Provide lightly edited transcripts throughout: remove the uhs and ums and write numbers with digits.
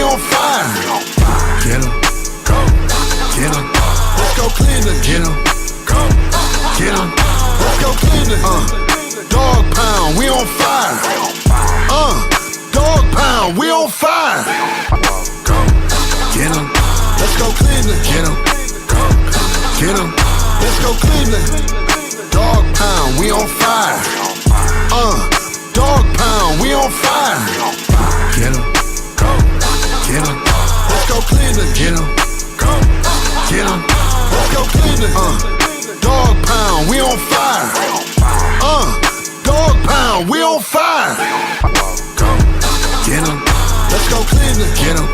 on fire. Get 'em, go, get 'em. Let's go Cleveland. Get 'em, go, get 'em. Let's go Cleveland. Dog pound, we on fire. Dog pound, we on fire. Go, get 'em. Let's go Cleveland. Get 'em, go, get 'em. Let's go Cleveland. Dog pound, we on fire. Dog pound, we on fire. Get 'em, go, get 'em. Let's go Cleveland. Get 'em, go, get 'em. Let's go Cleveland. Dog pound, we on fire. Dog pound, we on fire. Go, get 'em. Let's go Cleveland. Get 'em,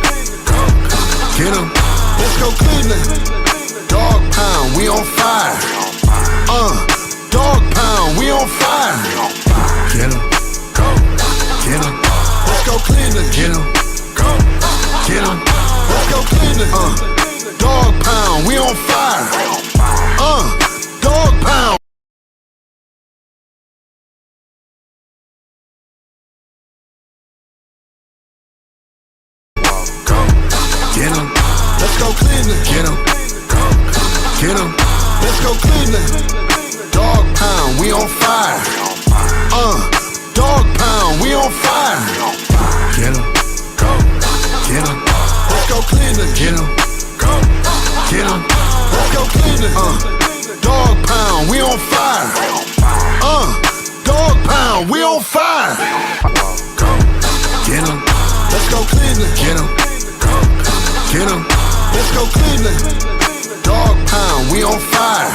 go, get 'em. Let's go Cleveland. Dog pound, we on fire. Dog pound, we on fire. Get 'em, go, get 'em. Let's go Cleveland. Get 'em, go, get 'em. Let's go Cleveland. Dog pound, we on fire. Dog pound. Go, get 'em. Let's go Cleveland. Get 'em, go, get 'em. Let's go Cleveland. Dog pound, we on fire. Dog pound, we on fire. Get 'em, go, get 'em. Let's go Cleveland. Get 'em, go, get 'em. Let's go Cleveland. Dog pound, we on fire. Dog pound, we on fire. Go, get 'em. Let's go Cleveland. Get 'em, go, get 'em. Let's go Cleveland. Dog pound, we on fire.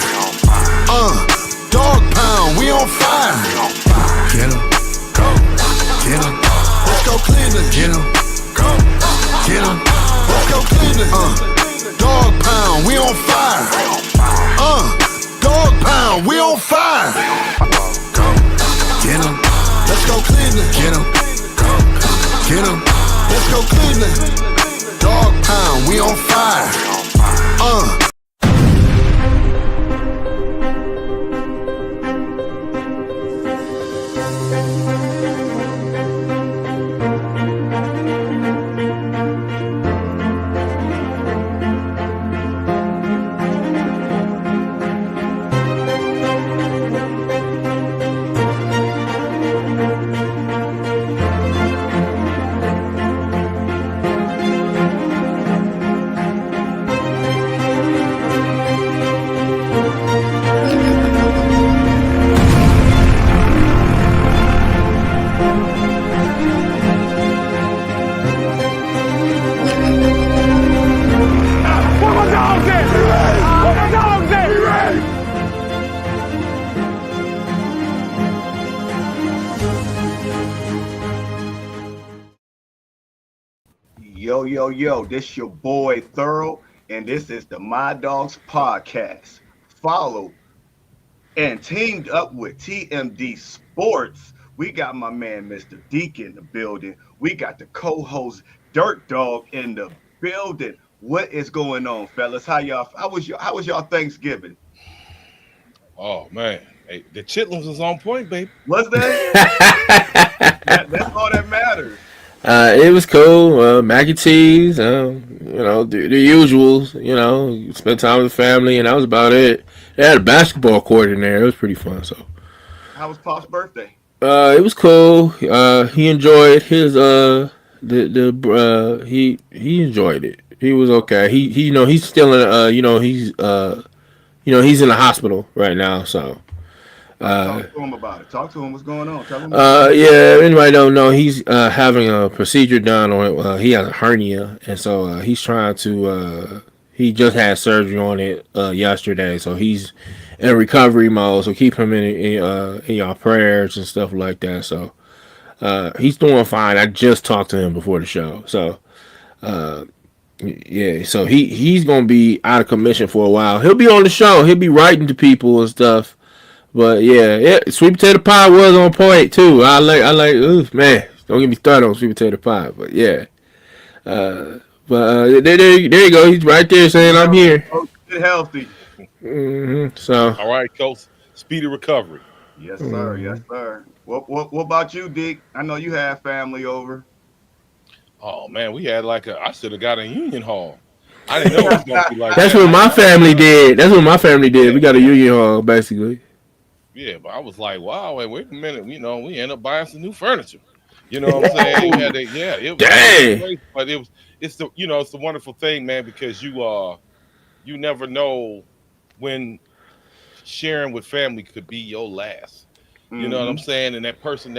Dog pound, we on fire. Get 'em, go, get 'em. Let's go Cleveland. Get 'em, go, get 'em. Let's go Cleveland. Dog pound, we on fire. Dog pound, we on fire. Go, get 'em. Let's go Cleveland. Get 'em, go, get 'em. Let's go Cleveland. Dog pound, we on fire. Yo, this your boy Thorough, and this is the My Dogs Podcast. Follow and teamed up with TMD Sports. We got my man Mr. Deke in the building. We got the co-host Dirt Dog in the building. What is going on, fellas? How was y'all Thanksgiving? Oh man, hey, the chitlins was on point, baby. Was that? That's all that matters. It was cool. Mac and cheese, the usuals. Spent time with the family, and that was about it. They had a basketball court in there. It was pretty fun. So, how was Pop's birthday? It was cool. He enjoyed his he enjoyed it. He was okay. He's still in he's in the hospital right now. So. Talk to him about it. Talk to him. What's going on? Tell him. Yeah. Anybody don't know? He's having a procedure done on it. He has a hernia, and so he's trying to. He just had surgery on it yesterday, so he's in recovery mode. So keep him in your prayers and stuff like that. So he's doing fine. I just talked to him before the show. So yeah. So he's gonna be out of commission for a while. He'll be on the show. He'll be writing to people and stuff. But yeah, sweet potato pie was on point too. I like, man, don't get me started on sweet potato pie. But yeah, there you go. He's right there saying I'm here. Get healthy. So all right, Coach. Speedy recovery. Yes, sir. Yes, sir. What about you, Dick? I know you have family over. Oh man, we had I should have got a union hall. I didn't know it was gonna be like That's that. what my family did. That's what my family did. We got a union hall basically. Yeah, but I was like, wow, wait a minute. We end up buying some new furniture. You know what I'm saying? It was Dang. great, but it's the wonderful thing, man, because you never know when sharing with family could be your last. You know what I'm saying? And that person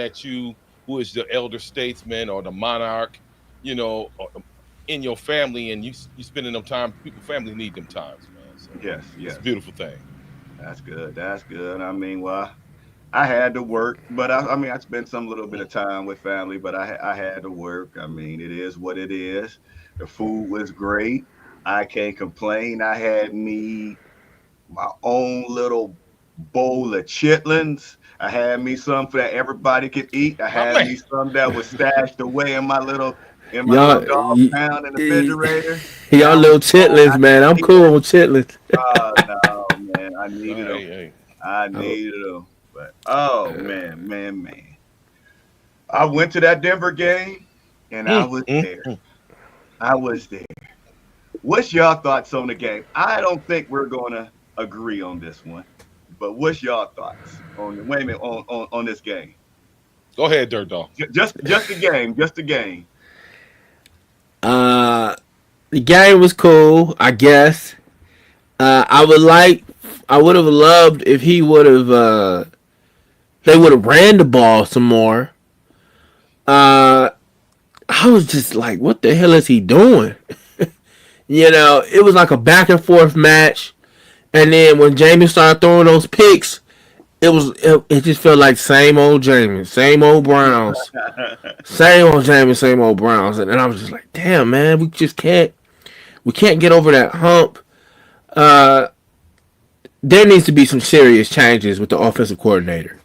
who is the elder statesman or the monarch, in your family, and you spending them time. Family need them times, man. So Yes, it's yes. a beautiful thing. That's good. That's good. I mean, well, I had to work, but I mean, I spent some little bit of time with family, but I had to work. I mean, it is what it is. The food was great. I can't complain. I had me my own little bowl of chitlins. I had me some that everybody could eat. I My had man. me some that was stashed away in my little Y'all, dog pound in the refrigerator. y'all That little was cold. chitlins, man. I'm cool with chitlins. No, man, I needed them. Hey. I needed them. But oh man. I went to that Denver game and I was there. I was there. What's y'all thoughts on the game? I don't think we're gonna agree on this one, but what's y'all thoughts on this game? Go ahead, Dirt Dog. Just the game, just the game. The game was cool, I guess. I would have loved if he would have. They would have ran the ball some more. I was just like, what the hell is he doing? It was like a back and forth match. And then when Jameis started throwing those picks, it just felt like same old Jameis, same old Browns, same old Jameis, same old Browns. And I was just like, damn, man, we can't get over that hump. There needs to be some serious changes with the offensive coordinator.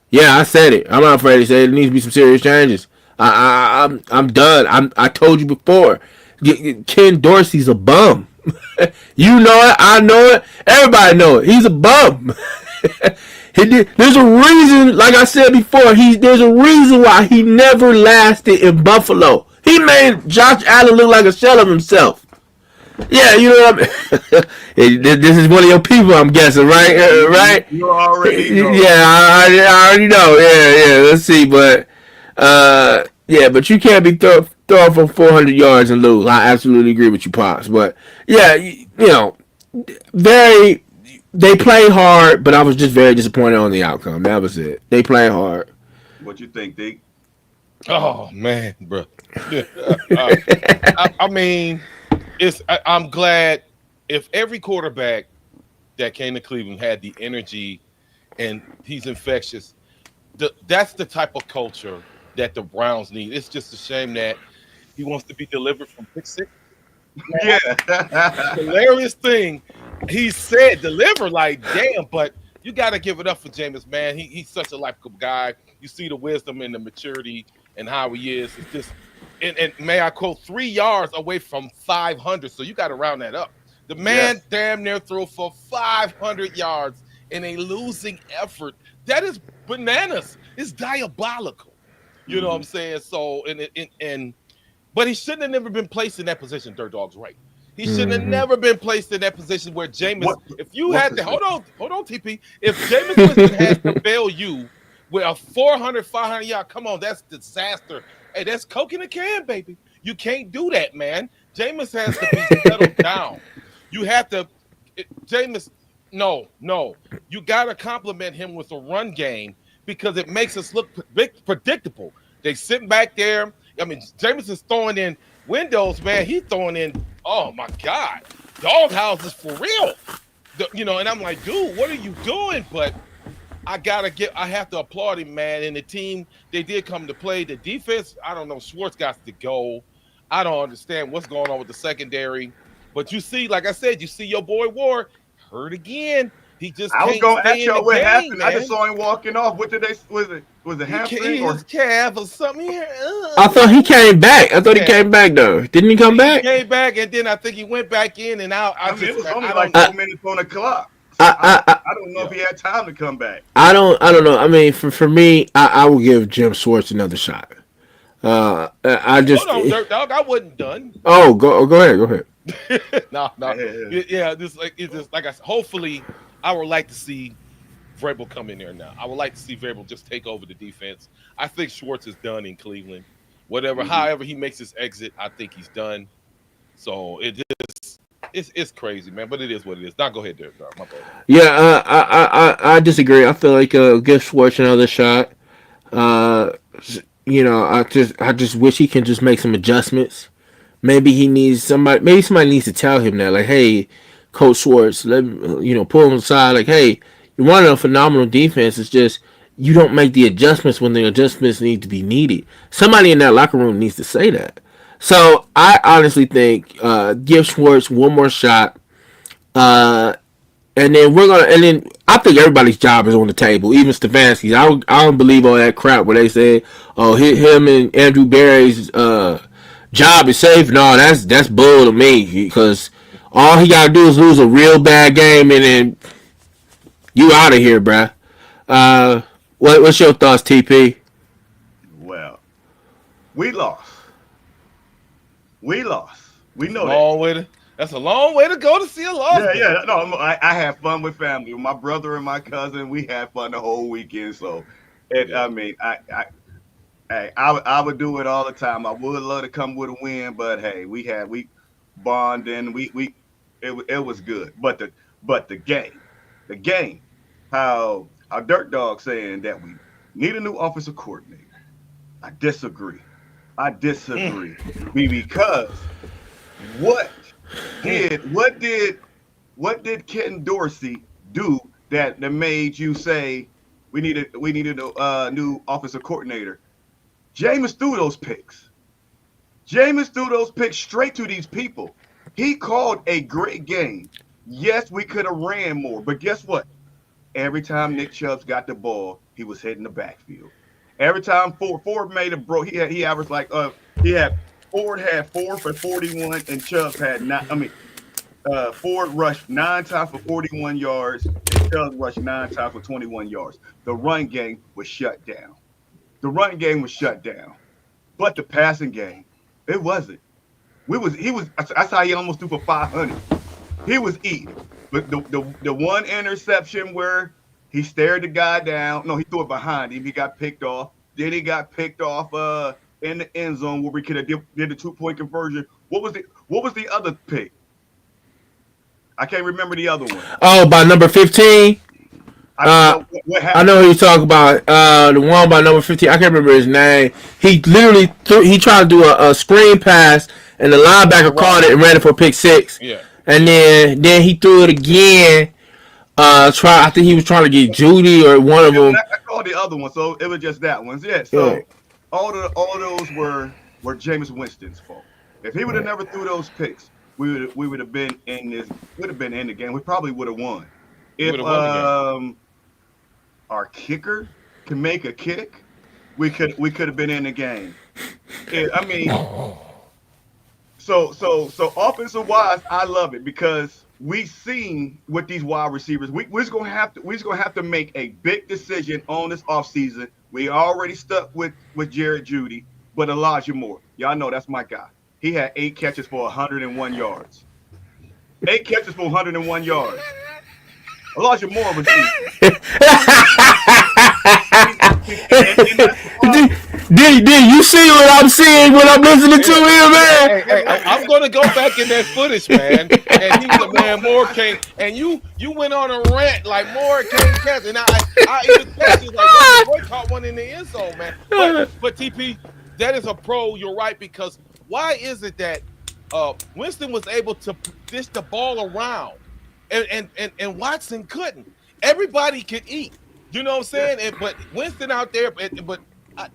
Yeah, I said it. I'm not afraid to say it. There needs to be some serious changes. I'm done. I told you before. Ken Dorsey's a bum. You know it. I know it. Everybody know it. He's a bum. There's a reason. Like I said before, there's a reason why he never lasted in Buffalo. He made Josh Allen look like a shell of himself. Yeah, you know what I mean? This is one of your people, I'm guessing, right? Right? You already know. Yeah, I already know. Yeah. Let's see, but but you can't be throwing for 400 yards and lose. I absolutely agree with you, Pops. But yeah, they played hard, but I was just very disappointed on the outcome. That was it. They played hard. What you think, Deke? Oh man, bro. I mean, I'm glad if every quarterback that came to Cleveland had the energy and he's infectious. That's the type of culture that the Browns need. It's just a shame that he wants to be delivered from pick six. Yeah. Hilarious thing. He said deliver, like, damn, but you got to give it up for Jameis, man. He's such a likable guy. You see the wisdom and the maturity and how he is. It's just, and may I quote, 3 yards away from 500. So you got to round that up. The man damn near threw for 500 yards in a losing effort. That is bananas. It's diabolical. You know what I'm saying? So, but he shouldn't have never been placed in that position. Dirt Dog's right. He shouldn't have never been placed in that position where Jameis. Hold on, TP. If Jameis Winston has to bail you with a 400, 500 yard, come on, that's disaster. Hey, that's coke in a can, baby. You can't do that, man. Jameis has to be settled down. You have to, Jameis. No. You got to compliment him with a run game because it makes us look predictable. They sit back there. I mean, Jameis is throwing in windows, man. He's throwing in, oh my God, dog houses for real. And I'm like, dude, what are you doing? But I have to applaud him, man. And the team, they did come to play. The defense, I don't know, Schwartz got to go. I don't understand what's going on with the secondary. But you see, like I said, you see your boy Ward hurt again. He just I was going to ask y'all what happened. Man. I just saw him walking off. What did was it hamstring or his calf or something? I thought he came back. He came back though. Didn't he come back? He came back and then I think he went back in and out. I mean, it was only like 2 minutes on the clock. So I don't know if he had time to come back. I don't know. I mean, for me, I will give Jim Schwartz another shot. I just Hold on, Dirt Dog. I wasn't done. go ahead, go ahead. No. Yeah, this like it's just like I said. Hopefully, I would like to see Vrabel come in there now. I would like to see Vrabel just take over the defense. I think Schwartz is done in Cleveland. However he makes his exit, I think he's done. So it's crazy, man. But it is what it is. Now go ahead, Derek. My bad. Yeah, I disagree. I feel like give Schwartz another shot. Uh, I just wish he can just make some adjustments. Maybe he needs somebody. Maybe somebody needs to tell him that, like, hey, Coach Schwartz, pull him aside. Like, hey, you're running a phenomenal defense. It's just you don't make the adjustments when the adjustments need to be needed. Somebody in that locker room needs to say that. So I honestly think give Schwartz one more shot. Uh, and then I think everybody's job is on the table, even Stefanski's. I don't believe all that crap where they say, oh, him and Andrew Berry's job is safe. No, that's bull to me, because all he gotta do is lose a real bad game and then you out of here, bruh. What's your thoughts, TP? Well, we lost. We lost. We know That's a long way to go to see a loss. Yeah. No, I have fun with family. With my brother and my cousin, we had fun the whole weekend. So, I mean, I would do it all the time. I would love to come with a win, but hey, we bonding. It was good. But the game, how Dirt Dog saying that we need a new offensive coordinator. I disagree. Because what did Ken Dorsey do that made you say we needed a new offensive coordinator? Jameis threw those picks. Straight to these people. He called a great game. Yes, we could have ran more, but guess what? Every time Nick Chubb got the ball, he was hitting the backfield. Every time Ford made a he averaged Ford had 4 for 41 and Chubb had 9. Ford rushed 9 times for 41 yards and Chubb rushed 9 times for 21 yards. The run game was shut down. But the passing game, it wasn't. That's how he almost threw for 500. He was eating. But the one interception where he stared the guy down. No, he threw it behind him. He got picked off. Then he got picked off in the end zone where we could have did the 2-point conversion. What was the other pick? I can't remember the other one. Oh, by number 15. What happened? I know who you're talking about. The one by number 15. I can't remember his name. He literally he tried to do a screen pass, and the linebacker caught it and ran it for pick 6. Yeah. And then he threw it again. I think he was trying to get Judy or one of them. I called the other one, so it was just that one. Yeah. So all those were Jameis Winston's fault. If he would have never threw those picks, we would have been in the game. We probably would have won. If our kicker can make a kick, we could have been in the game. I mean, so offensive wise, I love it because we seen with these wide receivers. We're just gonna have to make a big decision on this offseason. We already stuck with Jared Judy, but Elijah Moore, y'all know that's my guy. He had 8 catches for 101 yards. 8 catches for 101 yards. Elijah Moore was Did you see what I'm seeing when I'm listening to him, man? Hey, I'm gonna go back in that footage, man. And he's the man Moore came, and you went on a rant like Moore can't catch, and I even catch it like boy caught one in the end zone, man. But TP, that is a pro. You're right, because why is it that Winston was able to dish the ball around, and Watson couldn't? Everybody could eat, you know what I'm saying? But Winston out there, but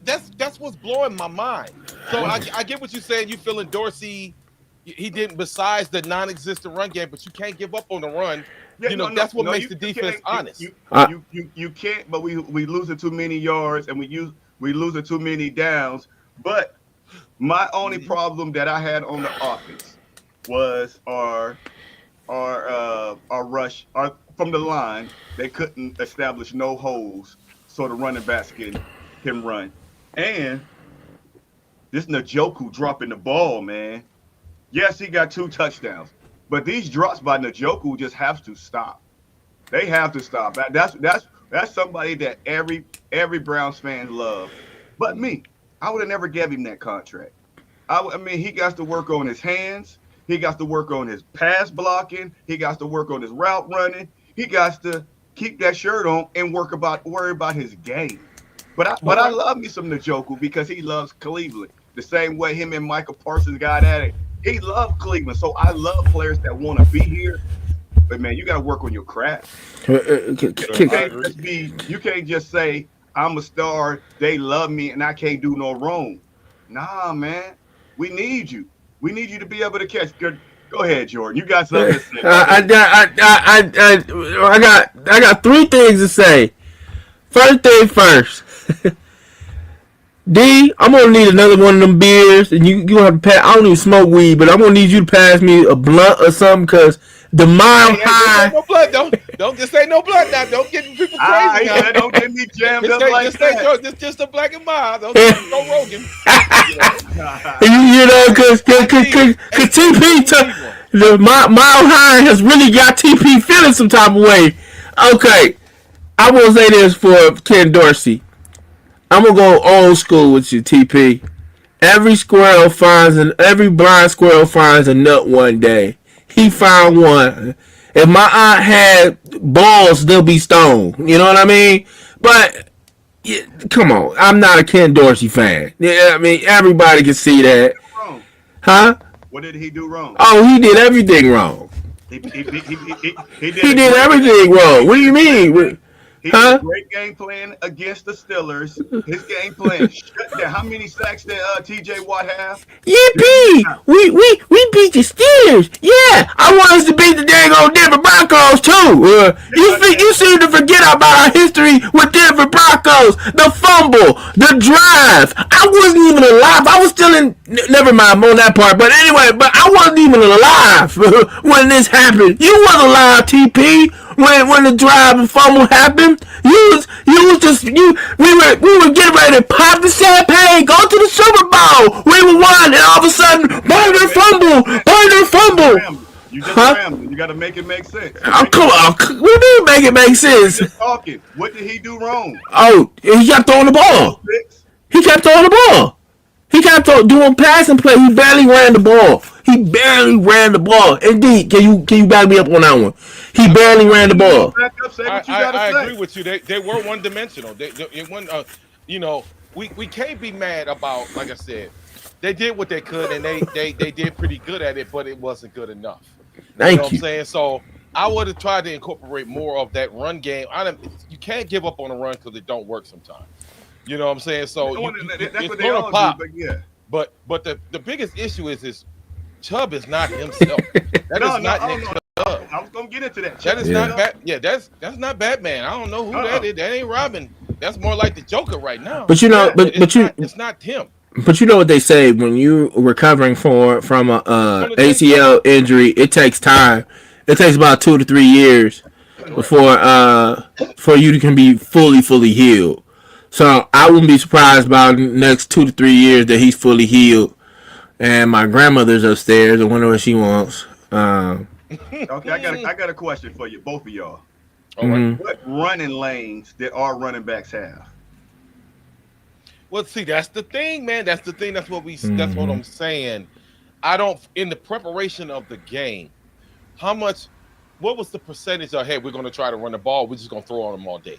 that's what's blowing my mind. So I get what you're saying. You feeling Dorsey? He didn't, besides the non-existent run game, but you can't give up on the run. Yeah, that's what makes the defense honest. You can't, but we losing too many yards and we losing too many downs. But my only problem that I had on the offense was our rush. From the line, they couldn't establish no holes so the running backs can run. And This Njoku dropping the ball, man. Yes, he got 2 touchdowns, but these drops by Njoku just have to stop. They have to stop. That's somebody that every Browns fan love. But me, I would have never gave him that contract. I mean, he got to work on his hands. He got to work on his pass blocking. He got to work on his route running. He got to keep that shirt on and worry about his game. But I love me some Njoku because he loves Cleveland. The same way him and Michael Parsons got at it. He loved Cleveland. So I love players that want to be here. But man, you got to work on your craft. You can't just say I'm a star. They love me and I can't do no wrong. Nah, man. We need you. We need you to be able to catch. Go ahead, Jordan. You got something to say. I got 3 things to say. First thing first. D, I'm gonna need another one of them beers, and you gonna have to pass. I don't even smoke weed, but I'm gonna need you to pass me a blunt or something, cause the Mile High. No blood. Don't just say no blood now. Don't get people crazy. Now. Don't get me jammed up like that. Just the black and mild. Don't go Rogan. You know, cause TP the Mile High has really got TP feeling some type of way. Okay, I will say this for Ken Dorsey. I'm gonna go old school with you, TP. Every blind squirrel finds a nut one day. He found one. If my aunt had balls, they'll be stoned. You know what I mean? But come on, I'm not a Ken Dorsey fan. Yeah, I mean everybody can see that. Huh? What did he do wrong? Oh, he did everything wrong. He did everything wrong. What do you mean? He did a great game plan against the Steelers. His game plan shut down. How many sacks did TJ Watt have? Yippee! We beat the Steelers. Yeah, I want us to beat the dang old Denver Broncos too. You seem to forget about our history with Denver Broncos. The fumble, the drive. I wasn't even alive. I was still in. Never mind on that part. But anyway, I wasn't even alive when this happened. You wasn't alive, TP. When the drive and fumble happened, we were getting ready to pop the champagne, go to the Super Bowl. We were won, and all of a sudden, Burner fumble. You just rambling. You got to make it make sense. Come on, what do you make it make sense? Just talking. What did he do wrong? Oh, he kept throwing the ball. He kept throwing the ball. He kept doing passing play. He barely ran the ball. Indeed, can you back me up on that one? He barely ran the ball. I agree with you. They were one dimensional. They we can't be mad about, like I said, they did what they could and they did pretty good at it, but it wasn't good enough. You know what I'm saying? So I would have tried to incorporate more of that run game. You can't give up on a run because it don't work sometimes. You know what I'm saying? So that's what they all do, but yeah. But the biggest issue is Chubb is not himself. That is not Nick Chubb. I was gonna get into that. That is not bad. Yeah, that's not Batman. I don't know who that is. That ain't Robin. That's more like the Joker right now. But you know, it's not him. But you know what they say, when you recovering from a ACL injury, it takes time. It takes about 2 to 3 years before you can be fully healed. So I wouldn't be surprised about the next 2 to 3 years that he's fully healed. And my grandmother's upstairs. I wonder what she wants. Okay, I got a question for you, both of y'all. All right. What running lanes did our running backs have? Well, see, that's the thing, man. That's the thing. That's what I'm saying. In the preparation of the game, what was the percentage of, hey, we're going to try to run the ball, we're just going to throw on them all day?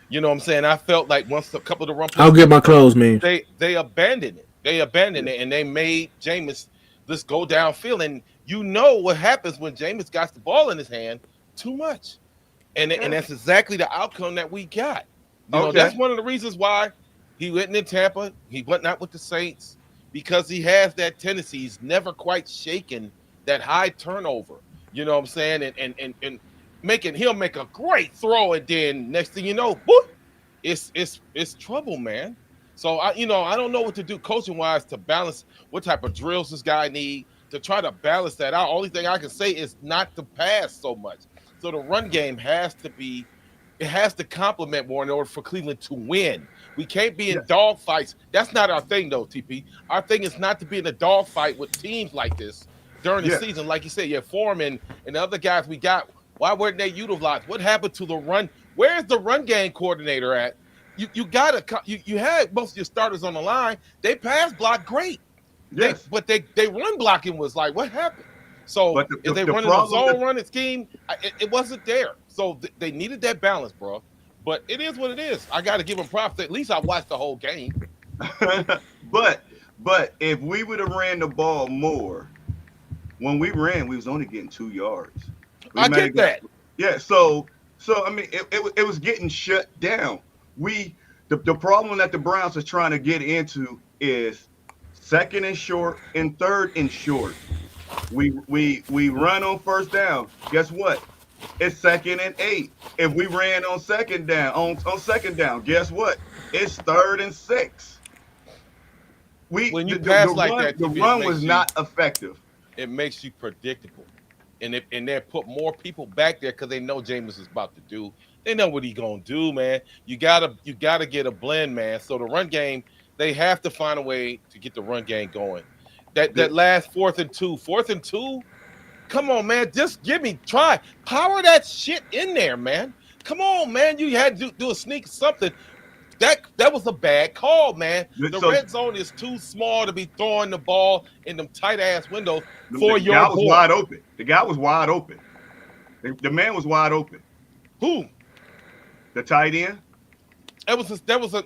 You know what I'm saying? I felt like once a couple of the run plays, I'll get my clothes, man. They abandoned it. And they made Jameis just go downfield. And you know what happens when Jameis got the ball in his hand too much. And that's exactly the outcome that we got. You know, that's one of the reasons why he went in Tampa. He went out with the Saints because he has that tendency. He's never quite shaken that high turnover. You know what I'm saying? And he'll make a great throw, and then next thing you know, whoop, it's trouble, man. So I don't know what to do coaching wise to balance what type of drills this guy need to try to balance that out. Only thing I can say is not to pass so much. So the run game has to complement more in order for Cleveland to win. We can't be in dog fights. That's not our thing, though, TP. Our thing is not to be in a dog fight with teams like this during the season. Like you said, Foreman and the other guys we got. Why weren't they utilized? What happened to the run? Where's the run game coordinator at? You had most of your starters on the line. They pass block great. Yes. But they run blocking was like, what happened? So if they running a zone running scheme, it wasn't there. So they needed that balance, bro. But it is what it is. I got to give them props. At least I watched the whole game. but if we would have ran the ball more, when we ran, we was only getting 2 yards. I get that. Yeah. So I mean, it was getting shut down. The problem that the Browns are trying to get into is second and short and third and short. We run on first down. Guess what? It's 2nd and 8. If we ran on second down, guess what? It's 3rd and 6. When you pass like that, the run was not effective. It makes you predictable, and they put more people back there because they know Jameis is about to do. They know what he's gonna do, man. You gotta get a blend, man. So the run game, they have to find a way to get the run game going. That last 4th and 2. Come on, man. Just try. Power that shit in there, man. Come on, man. You had to do a sneak something. That was a bad call, man. The red zone is too small to be throwing the ball in them tight-ass windows for your guy was wide open. The guy was wide open. The man was wide open. Who? The tight end? That was a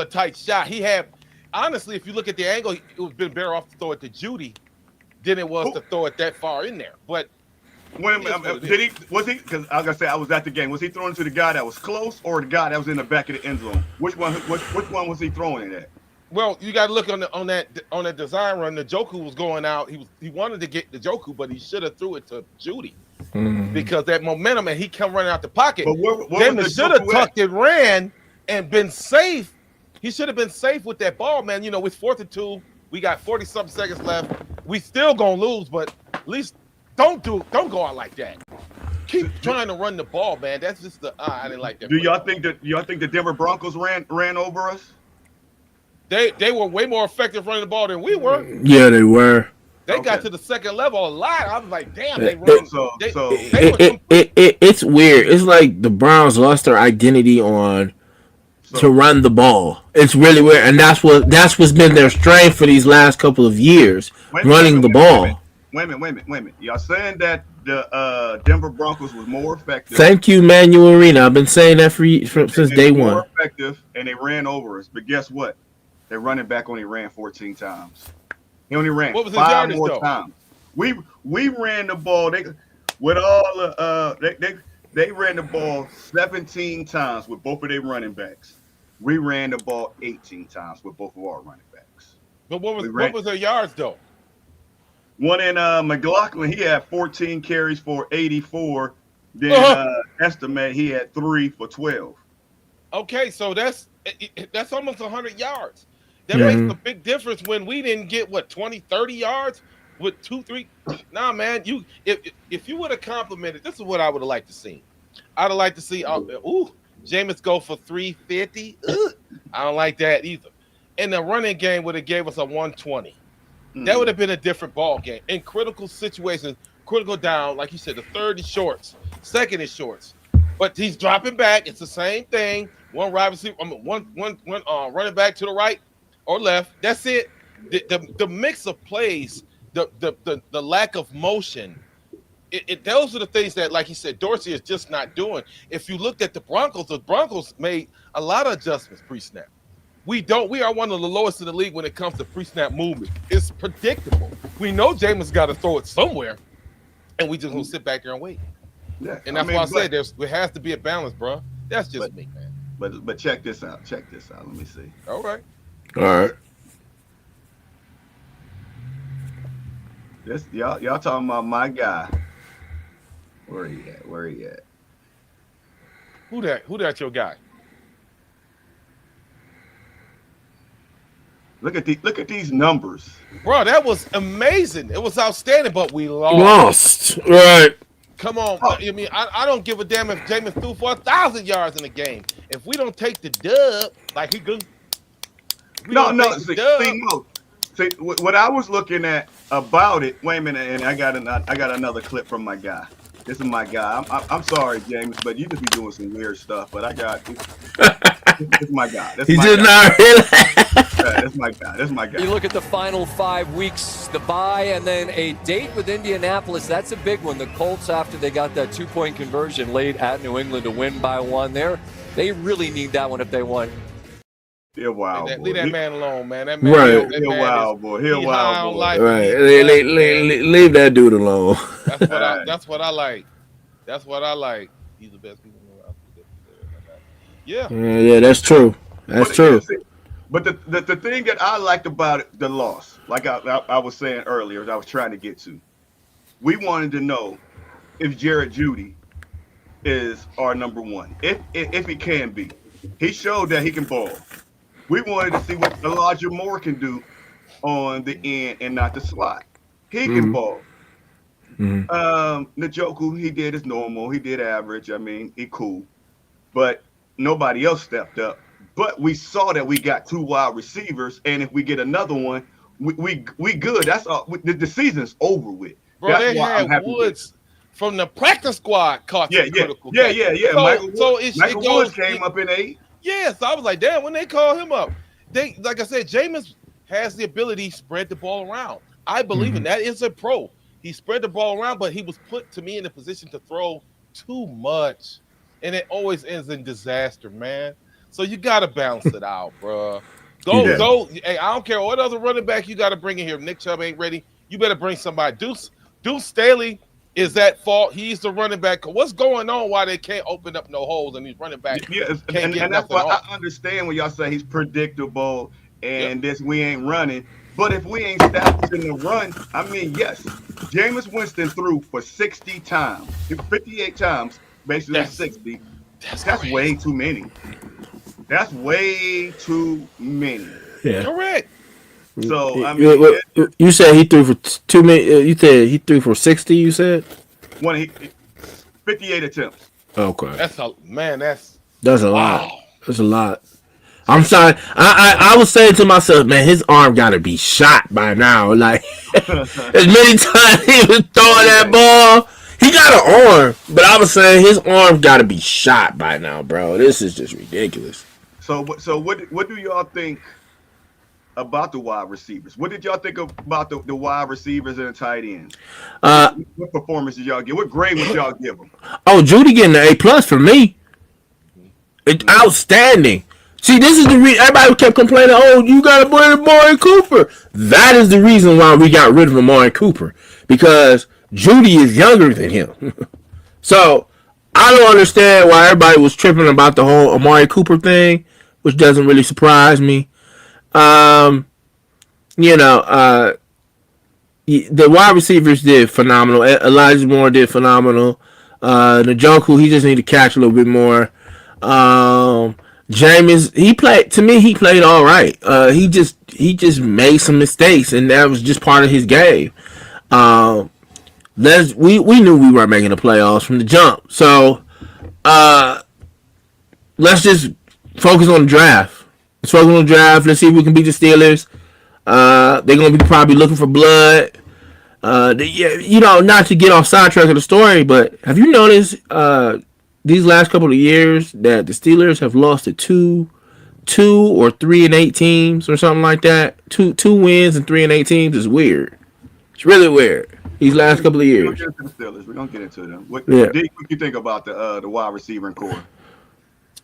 tight shot. He had, honestly, if you look at the angle, it would have been better off to throw it to Judy than it was to throw it that far in there. But was he? Because I was gonna say I was at the game. Was he throwing it to the guy that was close or the guy that was in the back of the end zone? Which one was he throwing it at? Well, you got to look on that design run. The Njoku was going out. He wanted to get the Njoku, but he should have threw it to Judy because that momentum and he come running out the pocket. Then he should have tucked and ran and been safe. He should have been safe with that ball, man. You know, it's 4th and 2. We got 40-something seconds left. We still gonna lose, but at least don't go out like that. Keep trying to run the ball, man. That's just I didn't like that. Do y'all think the Denver Broncos ran over us? They were way more effective running the ball than we were. Yeah, they were. They got to the second level a lot. I was like, damn, they run. It's weird. It's like the Browns lost their identity on to run the ball. It's really weird, and that's what's been their strength for these last couple of years, running the ball. Wait a minute. Y'all saying that the Denver Broncos was more effective. Thank you, Manuel Arena. I've been saying that since day one. More effective, and they ran over us. But guess what? Their running back only ran 14 times. He only ran 5 more times. We ran the ball. They ran the ball 17 times with both of their running backs. We ran the ball 18 times with both of our running backs. But what was their yards though? One in McLaughlin, he had 14 carries for 84. Then estimate he had 3 for 12. Okay, so that's almost 100 yards. That makes a big difference when we didn't get 20, 30 yards with 2, 3. Nah, man, if you would have complimented, this is what I would have liked to see. I'd have liked to see Jameis go for 350. I don't like that either. And the running game would have gave us a 120. That would have been a different ball game. In critical situations, critical down, like you said, the third is shorts, second is shorts. But he's dropping back. It's the same thing. One running back to the right or left. That's it. The mix of plays, the lack of motion. Those are the things that, like he said, Dorsey is just not doing. If you looked at the Broncos made a lot of adjustments pre-snap. We are one of the lowest in the league when it comes to pre-snap movement. It's predictable. We know Jameis got to throw it somewhere, and we just gonna sit back there and wait. Yeah, and that's why I said there has to be a balance, bro. That's just me, man. But check this out. Let me see. All right. This y'all talking about my guy. Where he at? Who that your guy? Look at these numbers. Bro, that was amazing. It was outstanding, but we lost. Right. Come on. Oh. I mean, I don't give a damn if Jameis threw for 1,000 yards in the game. If we don't take the dub, like he good. No. See, what I was looking at about it. Wait a minute, and I got another clip from my guy. This is my guy. I'm sorry, James, but you just be doing some weird stuff. But I got this is my guy. This He my just guy. not relax. Yeah, that's my guy. That's my guy. You look at the final 5 weeks, the bye, and then a date with Indianapolis. That's a big one. The Colts, after they got that 2-point conversion late at New England to win by 1 there, they really need that one if they want. He'll wild. Leave that boy. man alone, man. That man, Right. that He'll man wild, is- boy. He'll he's high on wild, boy. life. Right. He's Leave that dude alone. That's what I like. That's what I like. He's the best people around. Yeah. Yeah, that's true. That's But, true. yeah, see, but the thing that I liked about it, the loss, like I was saying earlier, as I was trying to get to, we wanted to know if Jared Jeudy is our number one, if he can be. He showed that he can ball. We wanted to see what Elijah Moore can do on the end and not the slot. He can ball. Njoku, he did his normal. He did average. I mean, he cool. But nobody else stepped up. But we saw that we got 2 wide receivers, and if we get another one, we good. That's all. The season's over with. Bro, That's they why I'm had happy with Woods from the practice squad caught some critical catches. Yeah. So Michael Woods came up in 8. Yeah, so I was like, damn, when they call him up, like I said, Jameis has the ability to spread the ball around. I believe in that. Is a pro. He spread the ball around, but he was put to me in a position to throw too much, and it always ends in disaster, man. So you gotta balance it out, bro. Go. Hey, I don't care what other running back you got to bring in here. If Nick Chubb ain't ready, you better bring somebody. Deuce Staley is at fault. He's the running back. What's going on? Why they can't open up no holes and these running backs can't get and that's nothing why off? I understand when y'all say he's predictable and this we ain't running. But if we ain't establishing the run, I mean, yes, Jameis Winston threw for 60 times, 58 times, basically 60. That's way too many. That's way too many. Yeah. Correct. So I mean, You said he threw for too many. You said he threw for 60. You said 58 attempts. okay. That's a man. That's a lot. That's a lot. I'm sorry. I was saying to myself, man, his arm got to be shot by now. Like as many times he was throwing that ball, he got an arm. But I was saying his arm got to be shot by now, bro. This is just ridiculous. So what do y'all think about the wide receivers? What did y'all think about the wide receivers and the tight ends? What performance did y'all give? What grade would y'all give them? Oh, Judy getting an A+ for me. Outstanding. See, this is the reason everybody kept complaining. Oh, you got to bring Amari Cooper. That is the reason why we got rid of Amari Cooper, because Judy is younger than him. So I don't understand why everybody was tripping about the whole Amari Cooper thing, which doesn't really surprise me. The wide receivers did phenomenal. Elijah Moore did phenomenal. Njoku, he just need to catch a little bit more. Jameis, he played all right. He just made some mistakes, and that was just part of his game. We knew we weren't making the playoffs from the jump. So let's just focus on the draft. Let's focus on the draft. Let's see if we can beat the Steelers. They're gonna be probably looking for blood. Not to get off sidetrack of the story, but have you noticed these last couple of years that the Steelers have lost to two or 3-8 teams or something like that? Two wins and 3-8 teams is weird. It's really weird. These last couple of years. We're gonna get into the Steelers. We're gonna get into them. What Yeah. do you think about the wide receiver and core?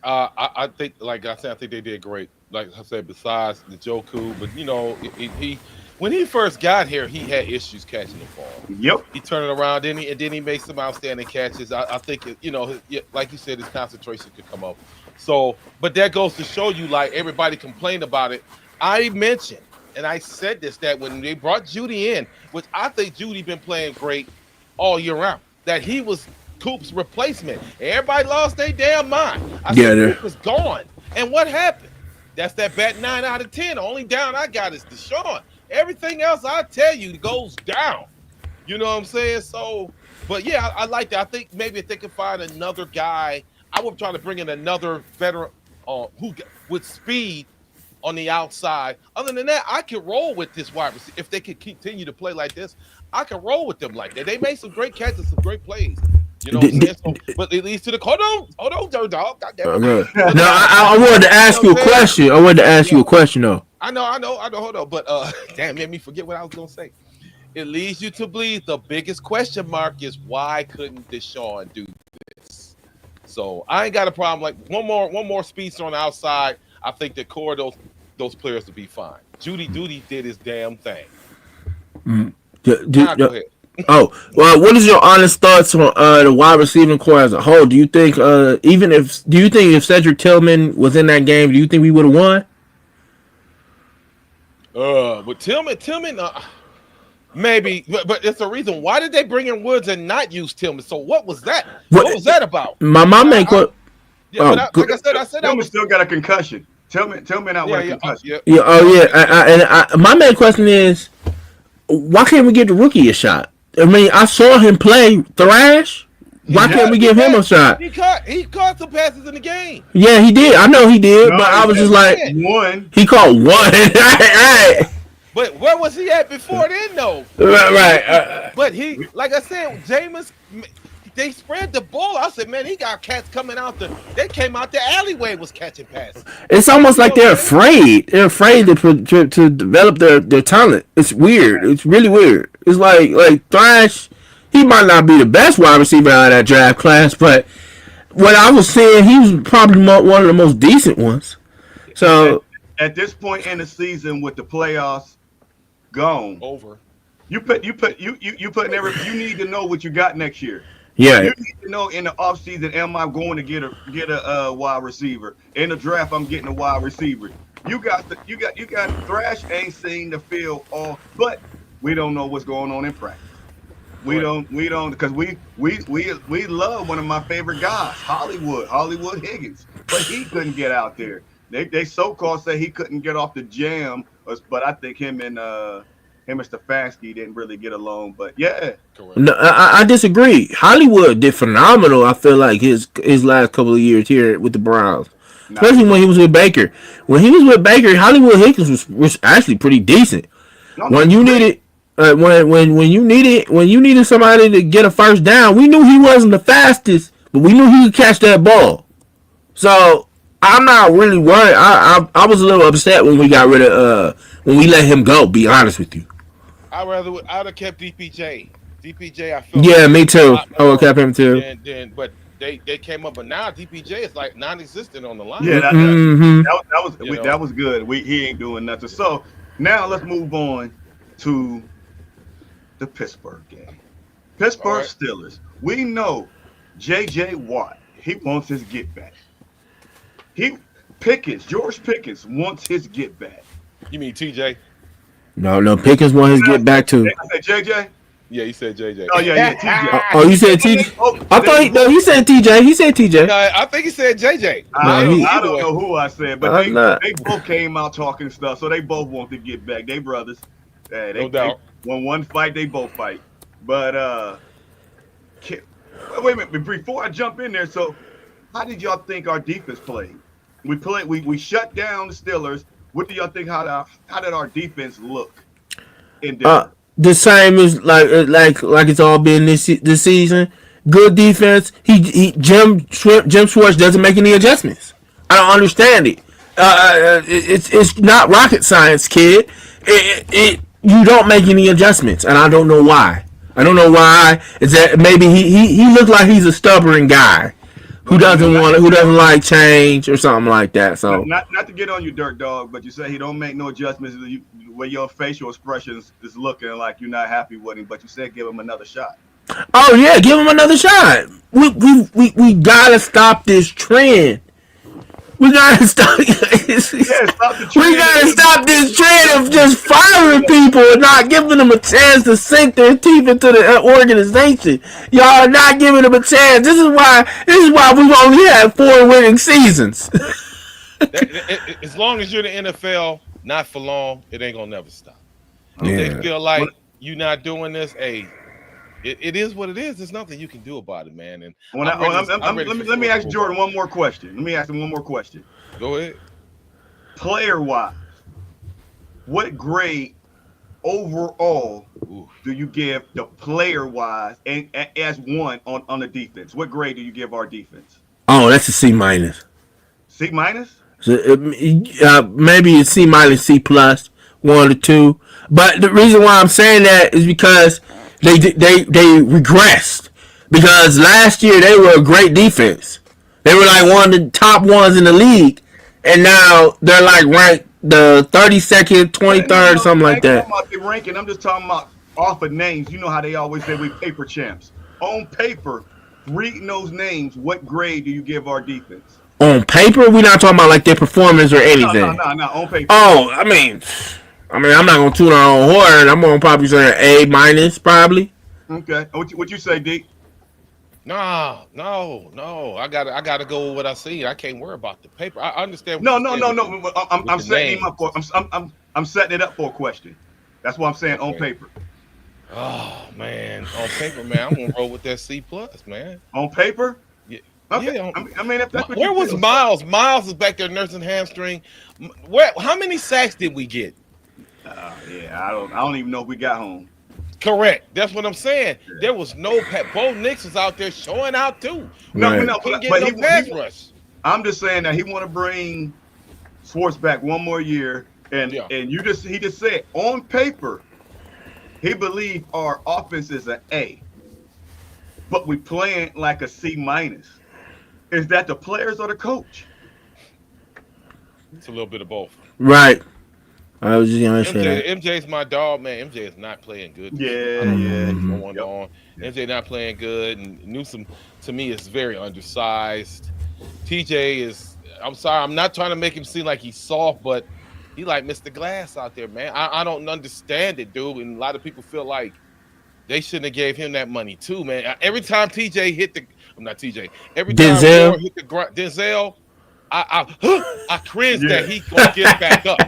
I think, like I said, I think they did great. Like I said, besides the Njoku, but he when he first got here, he had issues catching the ball. Yep. He turned it around, and then he made some outstanding catches. I think like you said, his concentration could come up. So, but that goes to show you, like everybody complained about it. I mentioned, and I said this, that when they brought Judy in, which I think Judy been playing great all year round, that he was Coop's replacement. Everybody lost their damn mind. I said Coop was gone. And what happened? That's that bat 9 out of 10. The only down I got is Deshaun. Everything else, I tell you, goes down. You know what I'm saying? So But yeah, I like that. I think maybe if they can find another guy, I would try to bring in another veteran with speed on the outside. Other than that, I can roll with this wide receiver. If they can continue to play like this, I can roll with them like that. They made some great catches, some great plays. You know what I'm saying? So, but it leads to the hold on, Dirt Dog. God damn it. Okay. No, I wanted to ask you a question. I wanted to ask you a question though. I know. Hold on, but damn, made me forget what I was gonna say. It leads you to believe the biggest question mark is why couldn't Deshaun do this? So I ain't got a problem. Like one more speedster on the outside. I think the core of those players will be fine. Judy Duty did his damn thing. Go ahead. Oh, well, what is your honest thoughts on the wide receiving core as a whole? Do you think if Cedric Tillman was in that game, do you think we would have won? But Tillman, maybe, but it's a reason. Why did they bring in Woods and not use Tillman? So what was that? What was that about? My mom like I said Tillman still got a concussion. Tillman out with a concussion. My main question is, why can't we give the rookie a shot? I mean, I saw him play thrash. Why can't we give him a shot? He caught some passes in the game. Yeah, he did. I know he did, but I was just like, one. He caught one. Right. But where was he at before then, though? Right. But he, like I said, Jameis, they spread the ball. I said, man, he got cats coming out they came out the alleyway was catching passes. It's almost like they're afraid. They're afraid to develop their talent. It's weird. It's really weird. It's like Thrash. He might not be the best wide receiver out of that draft class, but what I was saying, he was probably one of the most decent ones. So at this point in the season, with the playoffs gone over, you need to know what you got next year. Yeah, you need to know in the offseason, am I going to get a wide receiver? In the draft, I'm getting a wide receiver. You got Thrash ain't seen the field all, but we don't know what's going on in practice. We don't because we love one of my favorite guys, Hollywood Higgins, but he couldn't get out there. They so-called say he couldn't get off the jam, but I think him and Stefanski didn't really get along. But yeah, no, I disagree. Hollywood did phenomenal. I feel like his last couple of years here with the Browns, especially when he was with Baker. When he was with Baker, Hollywood Higgins was actually pretty decent. When you needed somebody to get a first down, we knew he wasn't the fastest, but we knew he could catch that ball. So I'm not really worried. I was a little upset when we got rid of when we let him go. Be honest with you. I'd have kept DPJ. I feel. Yeah, me too. I would have kept him too. But they came up, but now DPJ is like non-existent on the line. Yeah, that was good. He ain't doing nothing. So now let's move on to the Pittsburgh game. Pittsburgh Steelers. We know J.J. Watt. He wants his get back. George Pickens wants his get back. You mean TJ? No. Pickens wants his get back too. I said JJ. Yeah, he said JJ. Oh yeah, TJ. Oh, you said TJ. I thought he said TJ. He said TJ. I think he said JJ. I don't know who I said, but they both came out talking stuff, so they both want to get back. They brothers. No doubt. When one fight, they both fight. But wait a minute. Before I jump in there, so how did y'all think our defense played? We shut down the Steelers. What do y'all think? How did our defense look in Denver? The same as like it's all been this season. Good defense. Jim Schwartz doesn't make any adjustments. I don't understand it. It's not rocket science, kid. You don't make any adjustments, and I don't know why. Is that maybe he looks like he's a stubborn guy who doesn't like change or something like that. So not to get on you, Dirt Dog, but you say he don't make no adjustments. Where your facial expressions is looking like you're not happy with him, but you said give him another shot. Oh yeah, give him another shot. We gotta stop this trend. We gotta stop. Stop the trend. We gotta stop this trend of just firing people and not giving them a chance to sink their teeth into the organization. Y'all are not giving them a chance. This is why we've only had 4 winning seasons. As long as you're in the NFL, not for long, it ain't gonna never stop. If they feel like you're not doing this, hey, it is what it is. There's nothing you can do about it, man. And When let me ask Jordan one more question. Let me ask him one more question. Go ahead. Player wise, what grade overall do you give the player wise and as one on the defense? What grade do you give our defense? Oh, that's a C minus. C minus? So maybe a C minus, C plus, 1 or 2. But the reason why I'm saying that is because they regressed. Because last year they were a great defense. They were like one of the top ones in the league, and now they're like ranked the 32nd, 23rd, something like that. I'm not talking about the ranking. I'm just talking about off of names. You know how they always say we paper champs. On paper, reading those names, what grade do you give our defense? On paper, we're not talking about like their performance or anything. No. On paper. Oh, I mean, I'm not gonna tune our own horn. I'm gonna probably say an A minus, probably. Okay. What you say, D? No. I gotta go with what I see. I can't worry about the paper. I understand. No. I'm setting him up for. I'm setting it up for a question. That's what I'm saying on paper. Oh man, on paper, man, I'm gonna roll with that C plus, man. On paper? Yeah. Okay. Yeah, I mean, if that's what where you was feel. Miles? Miles is back there nursing hamstring. How many sacks did we get? Yeah, I don't even know if we got home. Correct. That's what I'm saying. There was no Bo Nix was out there showing out too. Right. Couldn't get no pass rush. I'm just saying that he want to bring Schwartz back one more year, and he just said on paper he believed our offense is an A, but we playing like a C minus. Is that the players or the coach? It's a little bit of both. Right. I was just gonna say that. MJ's my dog, man. MJ is not playing good. Yeah. Going on. MJ not playing good, and Newsom to me is very undersized. TJ is. I'm sorry, I'm not trying to make him seem like he's soft, but he like Mr. Glass out there, man. I don't understand it, dude. And a lot of people feel like they shouldn't have gave him that money too, man. Every time TJ hit the, I'm not TJ. Every time Denzel hit the ground, Denzel, I cringe that he gonna get back up.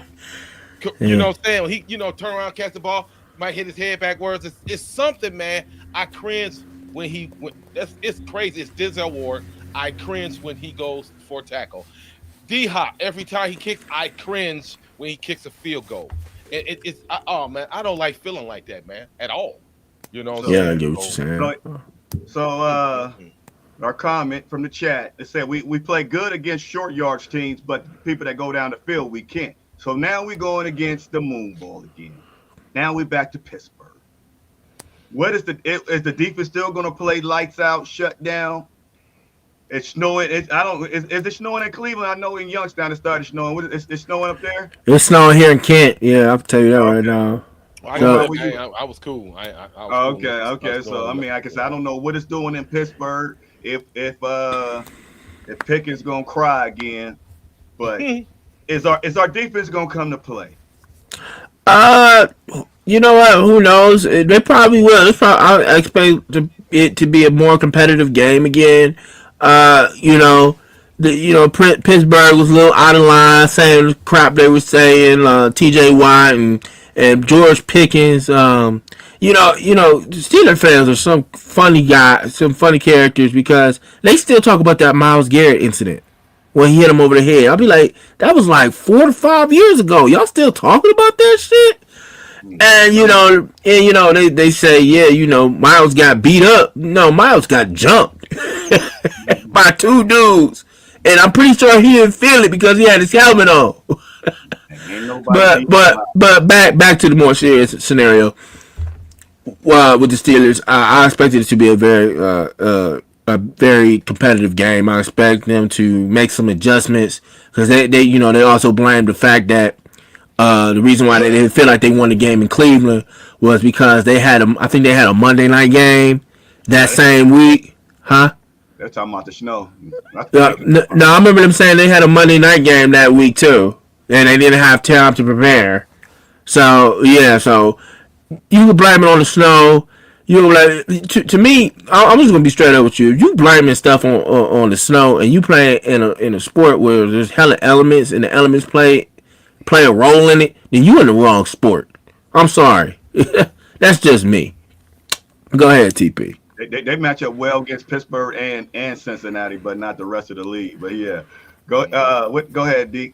You know what I'm saying? When he, turn around, catch the ball, might hit his head backwards. It's something, man. I cringe when it's crazy. It's Denzel Ward. I cringe when he goes for a tackle. D-Hop, every time he kicks, I cringe when he kicks a field goal. Oh man, I don't like feeling like that, man, at all. You know? Yeah, I get what you're saying. So our comment from the chat, it said we play good against short yardage teams, but people that go down the field, we can't. So now we're going against the Moonball again. Now we're back to Pittsburgh. Is the defense still going to play lights out, shut down? It's snowing. Is it snowing in Cleveland? I know in Youngstown it started snowing. It's snowing up there? It's snowing here in Kent. Yeah, I'll tell you that right now. I was cool. I was cool. Okay. So I mean, like I said, I don't know what it's doing in Pittsburgh. If Pickens gonna cry again, but is our defense gonna come to play? You know what? Who knows? They probably will. I expect it to be a more competitive game again. Pittsburgh was a little out of line, saying the crap they were saying. T.J. Watt and George Pickens. Steelers fans are some funny guys, some funny characters, because they still talk about that Myles Garrett incident when he hit him over the head. I'll be like, that was like 4 to 5 years ago. Y'all still talking about that shit? And they say, Myles got beat up. No, Myles got jumped by 2 dudes, and I'm pretty sure he didn't feel it because he had his helmet on. But back to the more serious scenario. With the Steelers, I expected it to be a very competitive game. I expect them to make some adjustments because they also blamed the fact that the reason why they didn't feel like they won the game in Cleveland was because they had a Monday night game that same week, huh? They're talking about the snow. No, I remember them saying they had a Monday night game that week too, and they didn't have time to prepare. So you can blame it on the snow. To me, I'm just gonna be straight up with you. You blaming stuff on the snow, and you play in a sport where there's hella elements, and the elements play a role in it, then you in the wrong sport. I'm sorry. That's just me. Go ahead, TP. They match up well against Pittsburgh and Cincinnati, but not the rest of the league. But yeah, go ahead, D.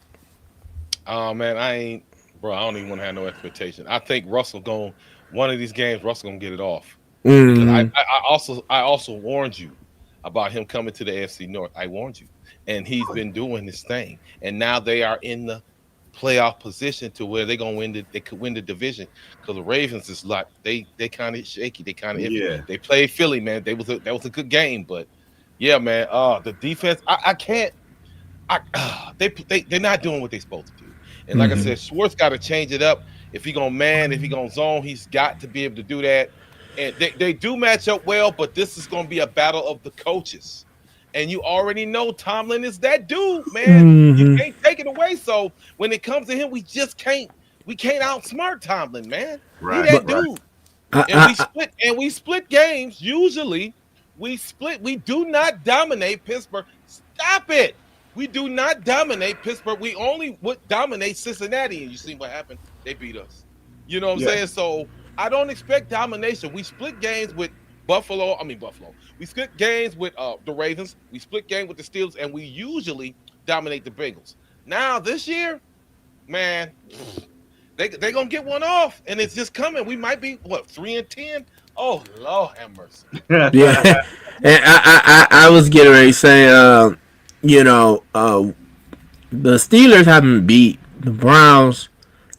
Oh man, I don't even want to have no expectation. I think one of these games, Russell gonna get it off. Mm. I also warned you about him coming to the AFC North. I warned you, and he's been doing his thing. And now they are in the playoff position to where they're gonna win. They could win the division because the Ravens is like they kind of shaky. They kind of iffy. They played Philly, man. That was a good game, but yeah, man. The defense, they're not doing what they're supposed to do. And like I said, Schwartz got to change it up. If he gonna zone, he's got to be able to do that. And they do match up well, but this is gonna be a battle of the coaches. And you already know Tomlin is that dude, man. You can't take it away. So when it comes to him, we can't outsmart Tomlin, man. Right. He that dude. And we split games. Usually we do not dominate Pittsburgh. Stop it. We do not dominate Pittsburgh. We only would dominate Cincinnati, and you see what happened. They beat us. You know what I'm saying? So I don't expect domination. We split games with Buffalo. We split games with the Ravens. We split game with the Steelers, and we usually dominate the Bengals. Now this year, man, they gonna get one off, and it's just coming. We might be 3-10. Oh Lord have mercy. Yeah, and I was getting ready to say, the Steelers haven't beat the Browns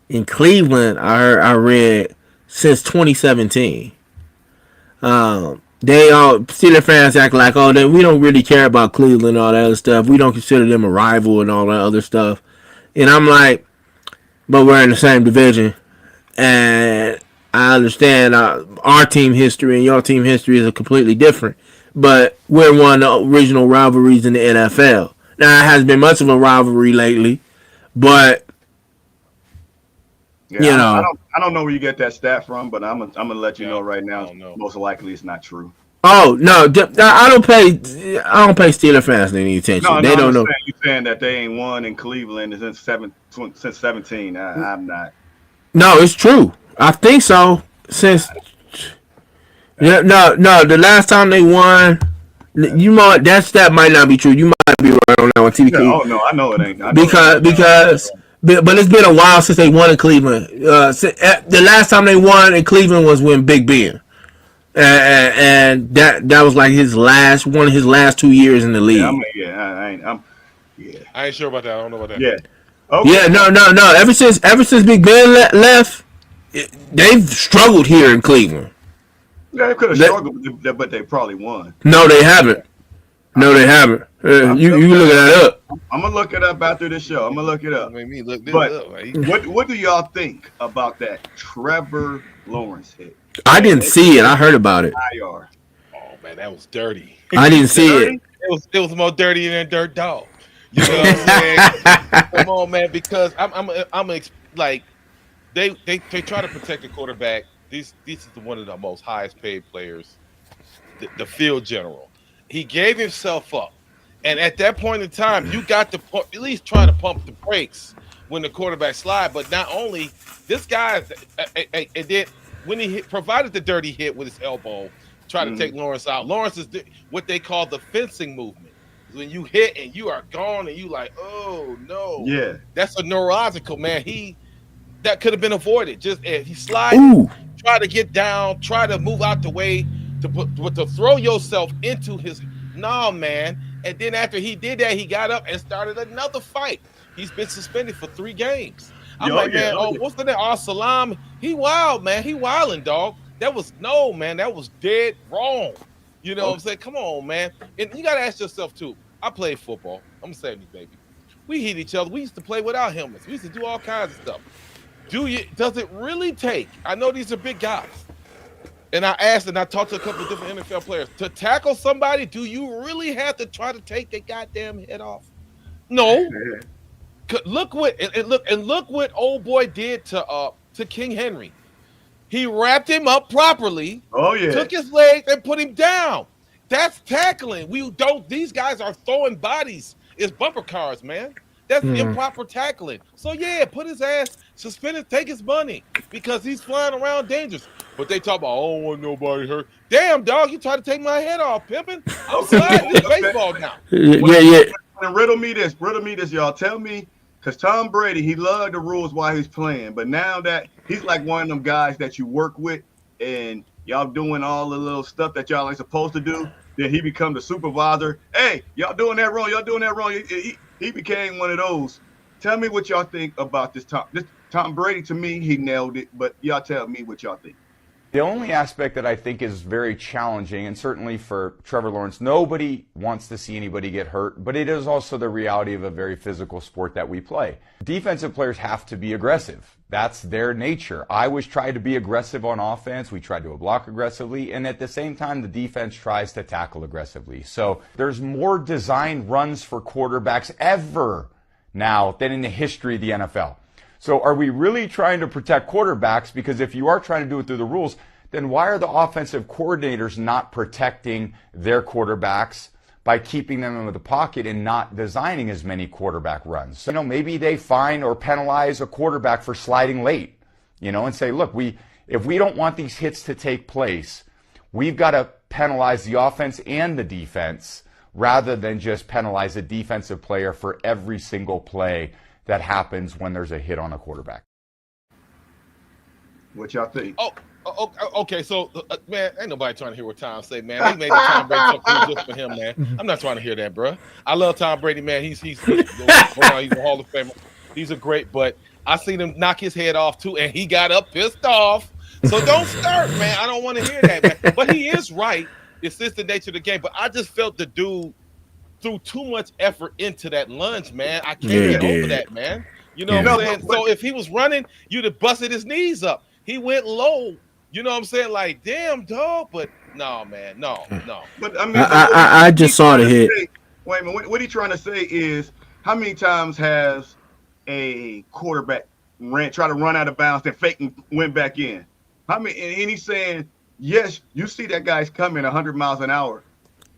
in Cleveland. I read since 2017. Steelers fans act like, we don't really care about Cleveland and all that other stuff. We don't consider them a rival and all that other stuff. And I'm like, but we're in the same division, and I understand our team history and your team history is completely different. But we're one of the original rivalries in the NFL. Now, it hasn't been much of a rivalry lately, but I don't know where you get that stat from, but I'm gonna let you know right now. Most likely, it's not true. Oh no, I don't pay Steeler fans any attention. No, they don't know. You're saying that they ain't won in Cleveland since 17. I'm not. No, it's true. I think so. The last time they won, that stat might not be true. You might be right on that one, TP. No, I know it ain't. Because it's been a while since they won in Cleveland. The last time they won in Cleveland was when Big Ben, and that was like one of his last 2 years in the league. I ain't sure about that. I don't know about that. Yeah. Okay. Yeah. No. Ever since Big Ben left, they've struggled here in Cleveland. Yeah, they could have struggled, but they probably won. No, they haven't. You look that up. I'm gonna look it up after this show. I'm gonna look it up. What do y'all think about that Trevor Lawrence hit? I didn't see it. I heard about it. IR. Oh man, that was dirty. I didn't see it. It was more dirty than Dirt Dog. You know what I'm saying? Come on, man, because I'm like they try to protect the quarterback. This is one of the most highest paid players, the field general. He gave himself up, and at that point in time, you got to at least try to pump the brakes when the quarterback slide. But not only this guy, and then when he provided the dirty hit with his elbow, try to take Lawrence out. Lawrence is what they call the fencing movement. When you hit and you are gone, and you like, oh no, yeah, that's a neurological, man. That could have been avoided. Just if he slides, try to get down, try to move out the way to throw yourself into his man. And then after he did that, he got up and started another fight. He's been suspended for 3 games. What's the name? Salam. He wild, man. He wilding, dog. That was dead wrong. You know what I'm saying? Come on, man. And you gotta ask yourself too. I played football. I'm a 70s baby. We hit each other. We used to play without helmets. We used to do all kinds of stuff. Does it really take? I know these are big guys. And I asked and I talked to a couple of different NFL players. To tackle somebody, do you really have to try to take their goddamn head off? No. Look what old boy did to King Henry. He wrapped him up properly. Oh yeah. Took his legs and put him down. That's tackling. These guys are throwing bodies. It's bumper cars, man. That's improper tackling. So yeah, put his ass suspended, take his money because he's flying around dangerous. But they talk about, I don't want nobody hurt. Damn, dog, you try to take my head off, pimping. I'm sliding this baseball now. Yeah. And riddle me this, y'all. Tell me, because Tom Brady, he loved the rules while he's playing, but now that he's like one of them guys that you work with and y'all doing all the little stuff that y'all ain't supposed to do, then he become the supervisor. Hey, y'all doing that wrong. He became one of those. Tell me what y'all think about this Tom Brady. To me, he nailed it, but y'all tell me what y'all think. The only aspect that I think is very challenging, and certainly for Trevor Lawrence, nobody wants to see anybody get hurt, but it is also the reality of a very physical sport that we play. Defensive players have to be aggressive. That's their nature. I always try to be aggressive on offense. We try to block aggressively, and at the same time, the defense tries to tackle aggressively. So there's more designed runs for quarterbacks ever now than in the history of the NFL. So are we really trying to protect quarterbacks? Because if you are trying to do it through the rules, then why are the offensive coordinators not protecting their quarterbacks by keeping them in the pocket and not designing as many quarterback runs? So, maybe they fine or penalize a quarterback for sliding late, and say, look, if we don't want these hits to take place, we've got to penalize the offense and the defense rather than just penalize a defensive player for every single play that happens when there's a hit on a quarterback. What y'all think? Okay. So, man, ain't nobody trying to hear what Tom say, man. They made the Tom Brady something just for him, man. I'm not trying to hear that, bro. I love Tom Brady, man. He's a Hall of Famer. He's a great, but I seen him knock his head off too, and he got up pissed off. So don't start, man. I don't want to hear that, man. But he is right. It's just the nature of the game. But I just felt the dude threw too much effort into that lunge, man. I can't get over that, man. You know what I'm saying? So if he was running, you'd have busted his knees up. He went low. You know what I'm saying? Like, damn, dog. But no, man. No. But I mean, I just saw the hit. Wait a minute. What he's trying to say is, how many times has a quarterback try to run out of bounds and fake and went back in? How many? And he's saying, yes, you see that guy's coming 100 miles an hour.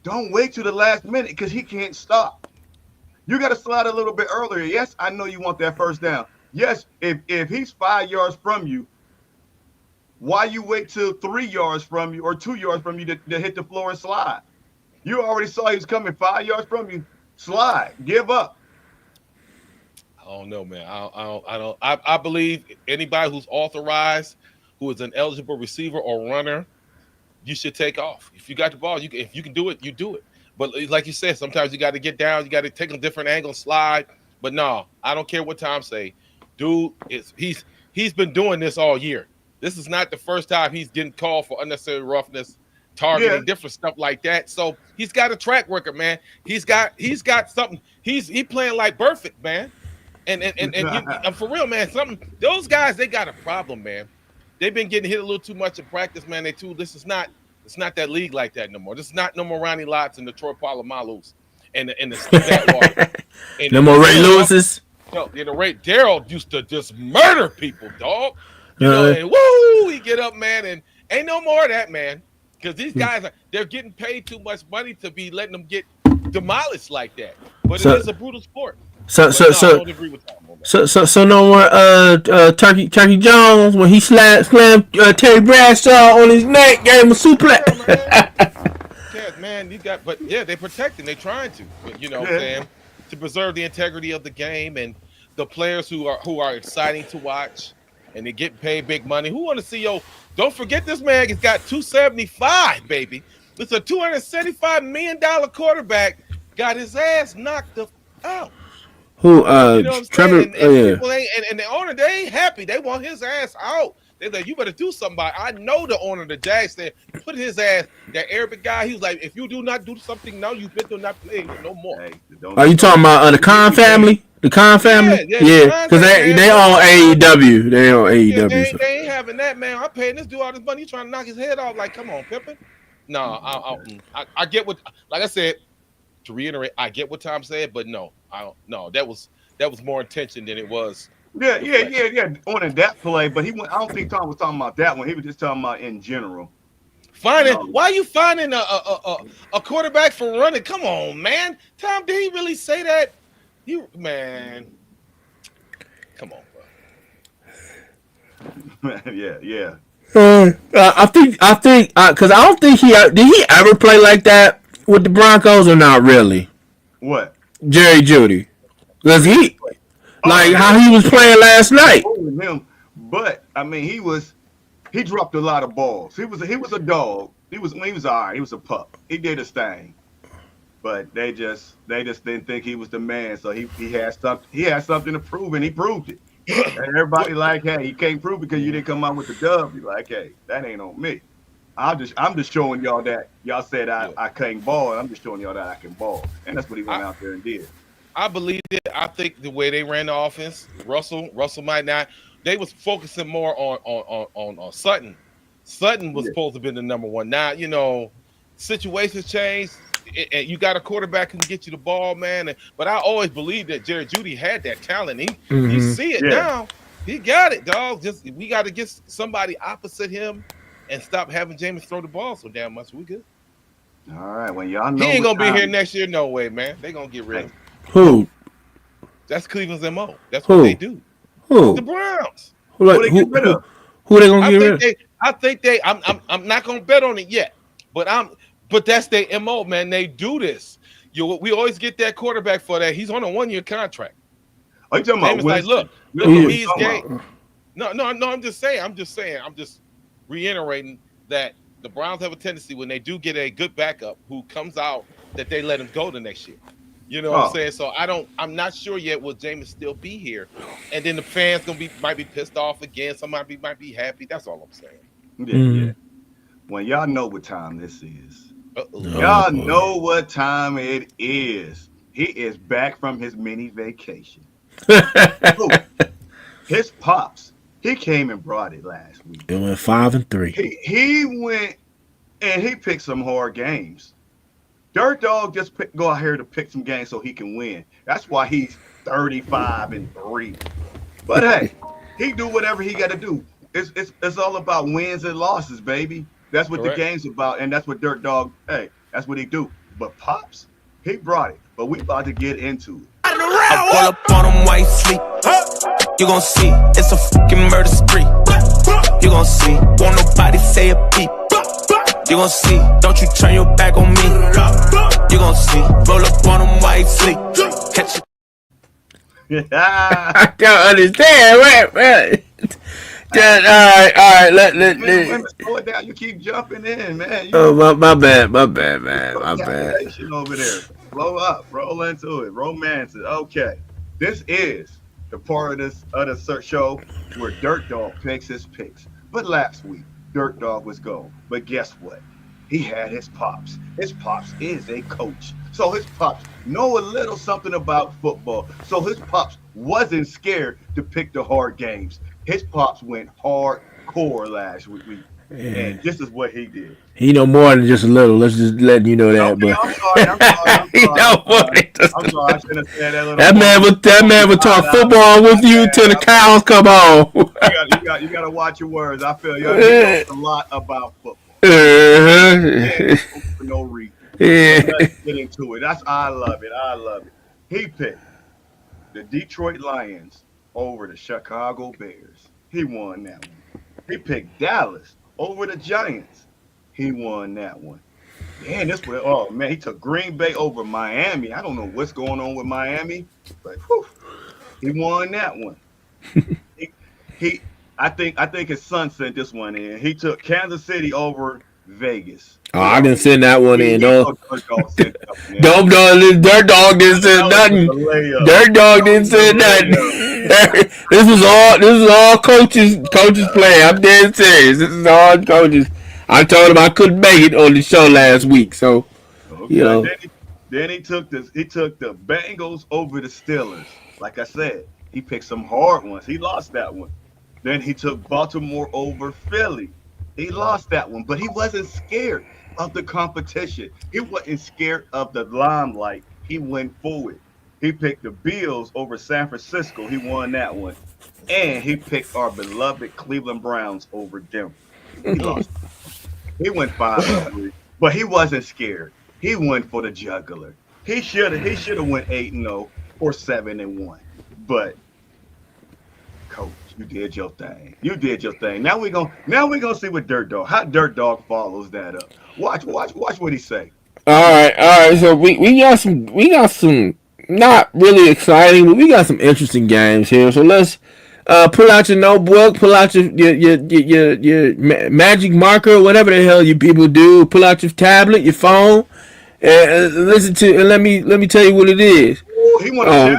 Don't wait till the last minute because he can't stop. You got to slide a little bit earlier. Yes, I know you want that first down. Yes, if he's 5 yards from you, why you wait till 3 yards from you or 2 yards from you to hit the floor and slide? You already saw he was coming 5 yards from you. Slide. Give up. I don't know, man. I believe anybody who's authorized, who is an eligible receiver or runner, you should take off. If you got the ball, if you can do it, you do it. But like you said, sometimes you got to get down, you got to take a different angle, slide. But no, I don't care what Tom say. Dude, he's been doing this all year. This is not the first time he's getting called for unnecessary roughness, targeting, different stuff like that. So he's got a track record, man. He's got something. He playing like perfect, man. And for real, man. Those guys, they got a problem, man. They've been getting hit a little too much in practice, man. It's not that league like that no more. This is not no more Ronnie Lotts and the Troy Polamalu's and the Steve Atwater. No more Ray Lewis's. No, Ray Darryl used to just murder people, dog. You know, and woo, he get up, man, and ain't no more of that, man. Because these guys they're getting paid too much money to be letting them get demolished like that. But it is a brutal sport. I don't agree with that. So no more Turkey Jones when he slammed Terry Bradshaw on his neck, gave him a suplex. Yeah, man, they're protecting, they're trying to, but you know what I'm saying, to preserve the integrity of the game and the players who are exciting to watch and they get paid big money. Who want to see don't forget this man has got 275, baby. It's a $275 million quarterback, got his ass knocked out. Who Trevor and the owner, they ain't happy. They want his ass out. They're like, you better do something about it. I know the owner of the Jags said, put his ass, that Arabic guy, he was like, if you do not do something now, you better not play no more. Hey, are you talking about the Khan family? The Khan family? Yeah, because they own AEW. They own AEW. They ain't having that, man. I'm paying this dude all this money. You trying to knock his head off? Like, come on, Pippin. No, I get what, like I said, to reiterate, I get what Tom said, but no, I don't. No, that was more intention than it was. Yeah. On that play, but I don't think Tom was talking about that one. He was just talking about in general. Why are you finding a quarterback for running? Come on, man. Tom, did he really say that? Come on, bro. Yeah. Because I don't think did he ever play like that with the Broncos or not really? What? Jerry Judy, because he like Oh, how he was playing last night. with him, but I mean, he dropped a lot of balls. He was a dog. He was all right. He was a pup. He did his thing, but they just didn't think he was the man. So he had something to prove, and he proved it. And everybody like, hey, you can't prove it because you didn't come out with the dub. Be like, hey, that ain't on me. I'm just showing y'all that y'all said I can't ball. I'm just showing y'all that I can ball, and that's what he went out there and did. I believe it. I think the way they ran the offense, Russell might not. They was focusing more on Sutton. Sutton was supposed to be the number one. Now, situations change, and you got a quarterback who can get you the ball, man. But I always believed that Jerry Judy had that talent. You see it now. He got it, dog. We got to get somebody opposite him and stop having Jameis throw the ball so damn much. We good. All right, when y'all know he ain't gonna be here next year, no way, man. They gonna get rid of him. Who? That's Cleveland's MO. That's what they do. Who? The Browns. Who they get rid of? Who they gonna get rid of? I think they. I'm not gonna bet on it yet, but that's their MO, man. They do this. We always get that quarterback for that. He's on a 1-year contract. Are you talking about like, look, he's game. No. I'm just saying. I'm just reiterating that the Browns have a tendency when they do get a good backup who comes out that they let him go the next year. You know what I'm saying? So I'm not sure yet will Jameis still be here. And then the fans might be pissed off again. Somebody might be happy. That's all I'm saying. Yeah. When y'all know what time this is. Y'all know what time it is. He is back from his mini vacation. His pops, he came and brought it last week. It went 5-3. He went and he picked some hard games. Dirt Dog just go out here to pick some games so he can win. That's why he's 35-3. But hey, he do whatever he got to do. It's all about wins and losses, baby. That's what the game's about, and that's what Dirt Dog. Hey, that's what he do. But Pops, he brought it. But we about to get into it. I pull up on them while you sleep. You gon' see it's a fucking murder spree. You gon' see, won't nobody say a peep. You gon' see, don't you turn your back on me. You gon' see, roll up on them while you sleep. Catch it. I don't understand. Wait. All right. Let slow it down. You keep jumping in, man. my bad, man. My bad. Over there. Blow up. Roll into it. Romance it. Okay. This is the part of the show where Dirt Dog picks his picks. But last week, Dirt Dog was gone. But guess what? He had his pops. His pops is a coach. So his pops know a little something about football. So his pops wasn't scared to pick the hard games. His pops went hardcore last week. And this is what he did. He know more than just a little. Let's just let you know that. Okay, I'm sorry. He know more than just I'm sorry. I shouldn't have said that little. That man would talk football with you till the cows come home. You got to watch your words. I feel you know a lot about football. For no reason. Let's get into it. I love it. He picked the Detroit Lions over the Chicago Bears. He won that one. He picked Dallas over the Giants. He won that one. Man, he took Green Bay over Miami. I don't know what's going on with Miami, but he won that one. I think his son sent this one in. He took Kansas City over Vegas. Oh, I didn't send that one in. Dirt Dog didn't send nothing. Dirt Dog didn't send nothing. This is all coaches play. I'm dead serious. This is all coaches. I told him I couldn't make it on the show last week, so Then he took the Bengals over the Steelers. Like I said, he picked some hard ones. He lost that one. Then he took Baltimore over Philly. He lost that one, but he wasn't scared of the competition. He wasn't scared of the limelight. He went forward. He picked the Bills over San Francisco. He won that one. And he picked our beloved Cleveland Browns over Denver. He lost. He went 5-3, but he wasn't scared. He went for the jugular. He should have went 8-0 or 7-1. But coach, You did your thing. You did your thing. Now we gonna see what Dirt Dog, how Dirt Dog follows that up. Watch what he say. All right. So we got some not really exciting, but we got some interesting games here. So let's pull out your notebook, pull out your magic marker, whatever the hell you people do. Pull out your tablet, your phone, and listen to. And let me tell you what it is. Ooh, he want to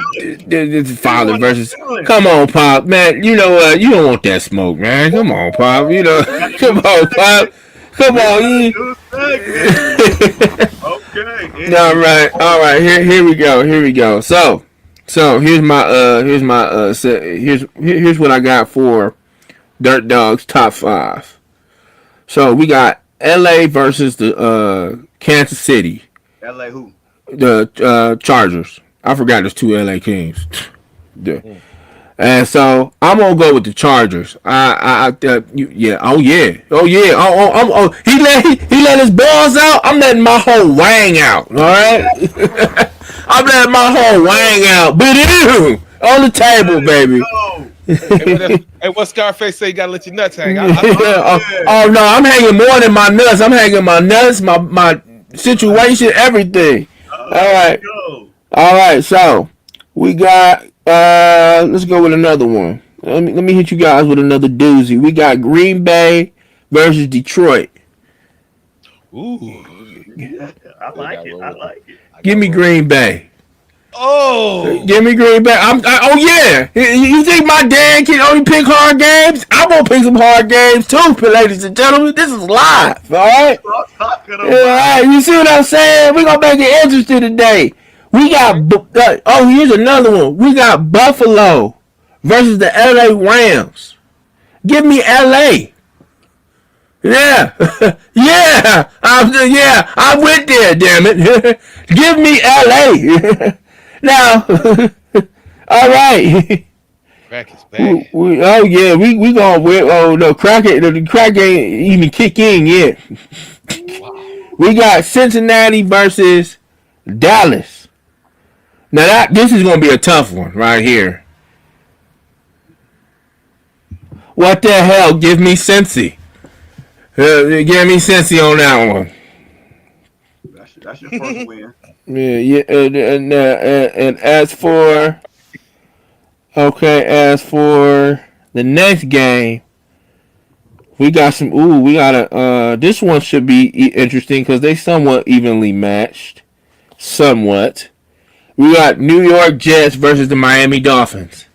It's father versus. Come on, Pop, man. You know what? You don't want that smoke, man. Come on, Pop. You know. Come on, Pop. Come on. Okay. All right. Here we go. So here's what I got for Dirt Dog's top 5. So we got LA versus the Kansas City. LA who? The Chargers. I forgot there's 2 LA teams. And so I'm gonna go with the Chargers. He let his balls out. I'm letting my whole wang out. All right. I'm letting my whole wang out. But on the table, baby. Hey, what Scarface say? You gotta let your nuts hang. Oh no, I'm hanging more than my nuts. I'm hanging my nuts, my situation, everything. All right. So we got. Let's go with another one. Let me hit you guys with another doozy. We got Green Bay versus Detroit. Ooh, I like it. Give me Green Bay. Oh, give me Green Bay. Oh yeah. You think my dad can only pick hard games? I'm gonna pick some hard games too, ladies and gentlemen. This is live. All right. All right. You see what I'm saying? We gonna make it interesting today. We got here's another one. We got Buffalo versus the LA Rams. Give me LA. Yeah. I went there, damn it. Give me LA. Now, all right. Crack is bad. We gonna the crack ain't even kick in yet. Wow. We got Cincinnati versus Dallas. Now this is gonna be a tough one right here. What the hell? Give me Cincy. Give me Cincy on that one. That's your first win. Yeah. And as for the next game, we got some. We got this one should be interesting because they somewhat evenly matched. Somewhat. We got New York Jets versus the Miami Dolphins.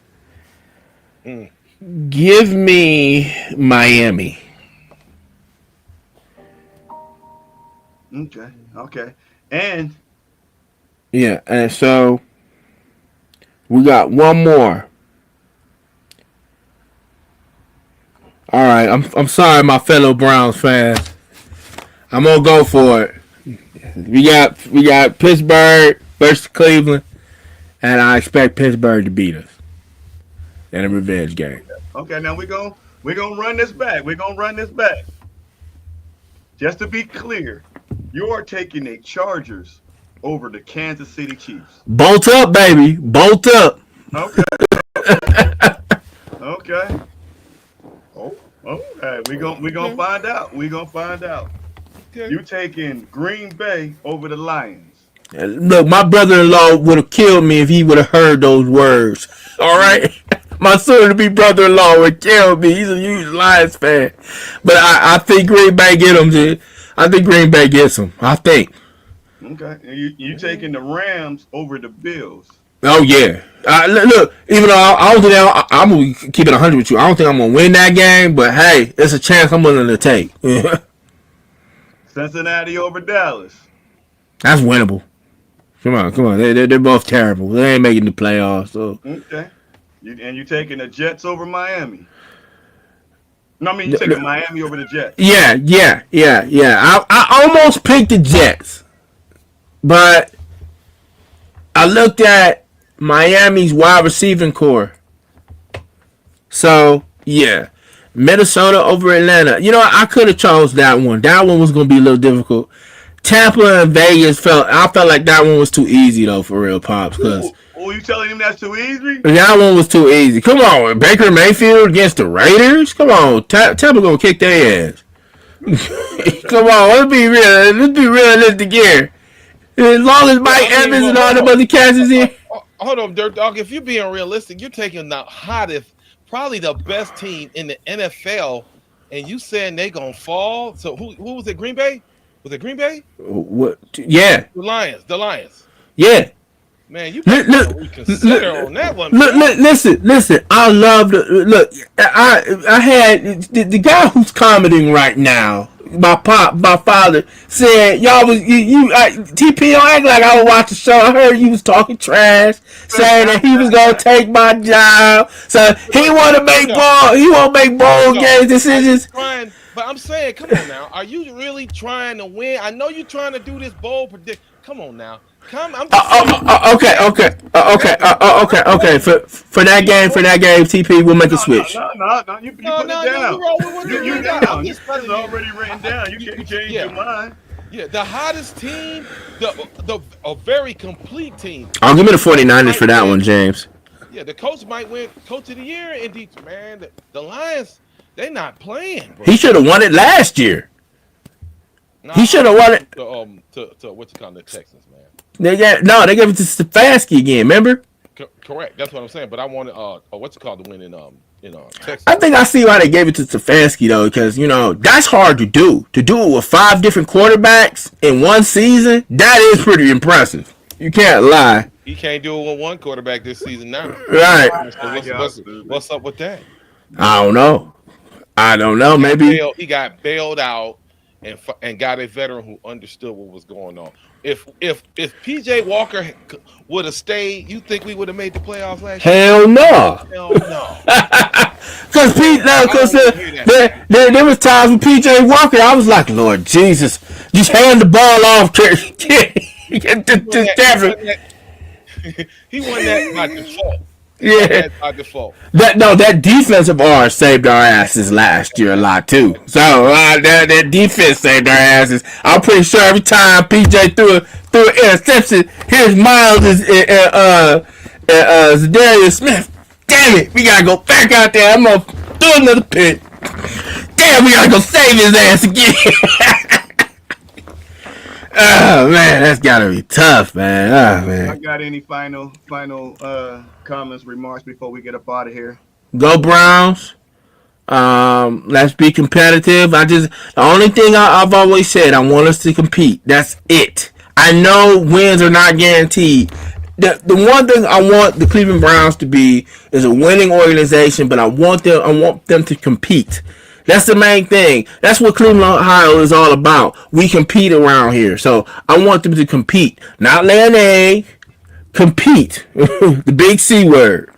Give me Miami. Okay. And so we got one more. All right, I'm sorry, my fellow Browns fans. I'm gonna go for it. We got Pittsburgh versus Cleveland, and I expect Pittsburgh to beat us in a revenge game. Okay, now we're gonna run this back. Just to be clear, you are taking the Chargers over the Kansas City Chiefs. Bolt up, baby. Bolt up. Okay. Okay. We gonna find out. Okay. You taking Green Bay over the Lions. Look, my brother-in-law would have killed me if he would have heard those words. All right? My soon-to-be brother-in-law would kill me. He's a huge Lions fan. But I think Green Bay get him. I think Green Bay gets him. I think. Okay. You taking the Rams over the Bills. Oh, yeah. Look, even though I don't think I'm going to keep it 100 with you. I don't think I'm going to win that game. But, hey, it's a chance I'm willing to take. Cincinnati over Dallas. That's winnable. Come on. They're both terrible. They ain't making the playoffs. So. Okay. You taking the Jets over Miami? No, I mean you taking Miami over the Jets. Yeah. I almost picked the Jets, but I looked at Miami's wide receiving core. So yeah, Minnesota over Atlanta. You know, I could have chose that one. That one was going to be a little difficult. Tampa and Vegas I felt like that one was too easy though, for real, Pops. Cause Oh, you telling him that's too easy? That one was too easy. Come on, Baker Mayfield against the Raiders. Come on, Tampa gonna kick their ass. Come on, let's be real. Let's be realistic here. As long as Mike Evans and all them other cats is here. Hold on, Dirt Dog. If you're being realistic, you're taking the hottest, probably the best team in the NFL, and you saying they gonna fall. So who was it? Green Bay? Was it Green Bay? What? Yeah. The Lions. Yeah. Man, you better reconsider on that one. Listen. I love the look. I had the guy who's commenting right now. My father said y'all was TP don't act like I would watch the show. I heard you was talking trash, saying that he was gonna take my job. So he want to make bold game decisions. But I'm saying, come on now. Are you really trying to win? I know you're trying to do this bold predict. Come on now. Okay. For that game, TP, we'll make a switch. No, you put it down. You down. It's already written down. You can't change your mind. Yeah, the hottest team, a very complete team. I'll give me the 49ers for that one, James. Yeah, the coach might win Coach of the Year in Detroit, man. The Lions, they not playing, bro. He should have won it last year. Nah, he should have won it. To what you call the Texans, man. They gave it to Stefanski again. Remember? Correct. That's what I'm saying. But I wanted what's it called to win in Texas. I think I see why they gave it to Stefanski though, because that's hard to do. To do it with 5 different quarterbacks in one season, that is pretty impressive. You can't lie. He can't do it with one quarterback this season now. Right. So what's up with that? I don't know. Maybe he got bailed out and got a veteran who understood what was going on. If PJ Walker would have stayed, you think we would have made the playoffs last year? Hell no. Hell no. Because there was times with PJ Walker, I was like, Lord Jesus, just hand the ball off. He won that by default. Yeah, by default. That defensive arm saved our asses last year a lot too. So that defense saved our asses. I'm pretty sure every time PJ threw an interception, here's Miles and Zadarius Smith. Damn it, we gotta go back out there. I'm gonna do another pick. Damn, we gotta go save his ass again. Oh man, that's gotta be tough, man. Oh man. I got any final comments, remarks before we get up out of here? Go Browns. Let's be competitive. The only thing I've always said, I want us to compete. That's it. I know wins are not guaranteed. The one thing I want the Cleveland Browns to be is a winning organization, but I want them to compete. That's the main thing. That's what Cleveland, Ohio is all about. We compete around here. So I want them to compete. Not lay an egg. Compete. The big C word.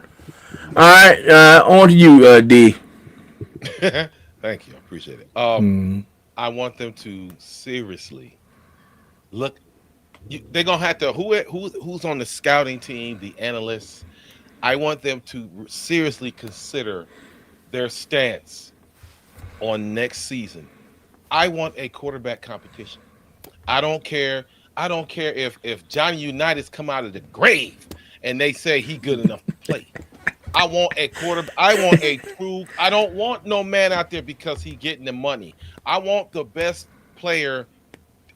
All right. On to you, D. Thank you. I appreciate it. I want them to seriously look. They're going to have to, who's on the scouting team, the analysts, I want them to seriously consider their stance on next season. I want a quarterback competition. I don't care if Johnny Unitas come out of the grave and they say he good enough to play. I want a quarterback. I want a true. I don't want no man out there because he getting the money. I want the best player.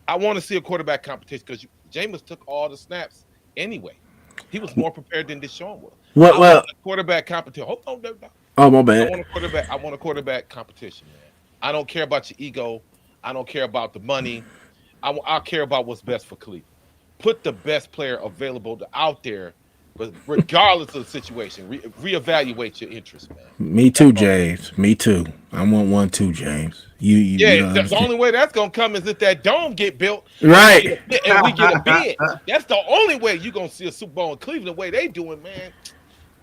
I want to see a quarterback competition because Jameis took all the snaps anyway. He was more prepared than Deshaun was. Well, quarterback competition. Hold on, no. Oh my bad. I want a quarterback competition, man. I don't care about your ego. I don't care about the money. I care about what's best for Cleveland. Put the best player available out there, but regardless of the situation, reevaluate your interest, man. Me too, James. Me too. I want one too, James. The only way that's gonna come is if that dome get built, right? And we get a bid. That's the only way you're gonna see a Super Bowl in Cleveland. The way they doing, man.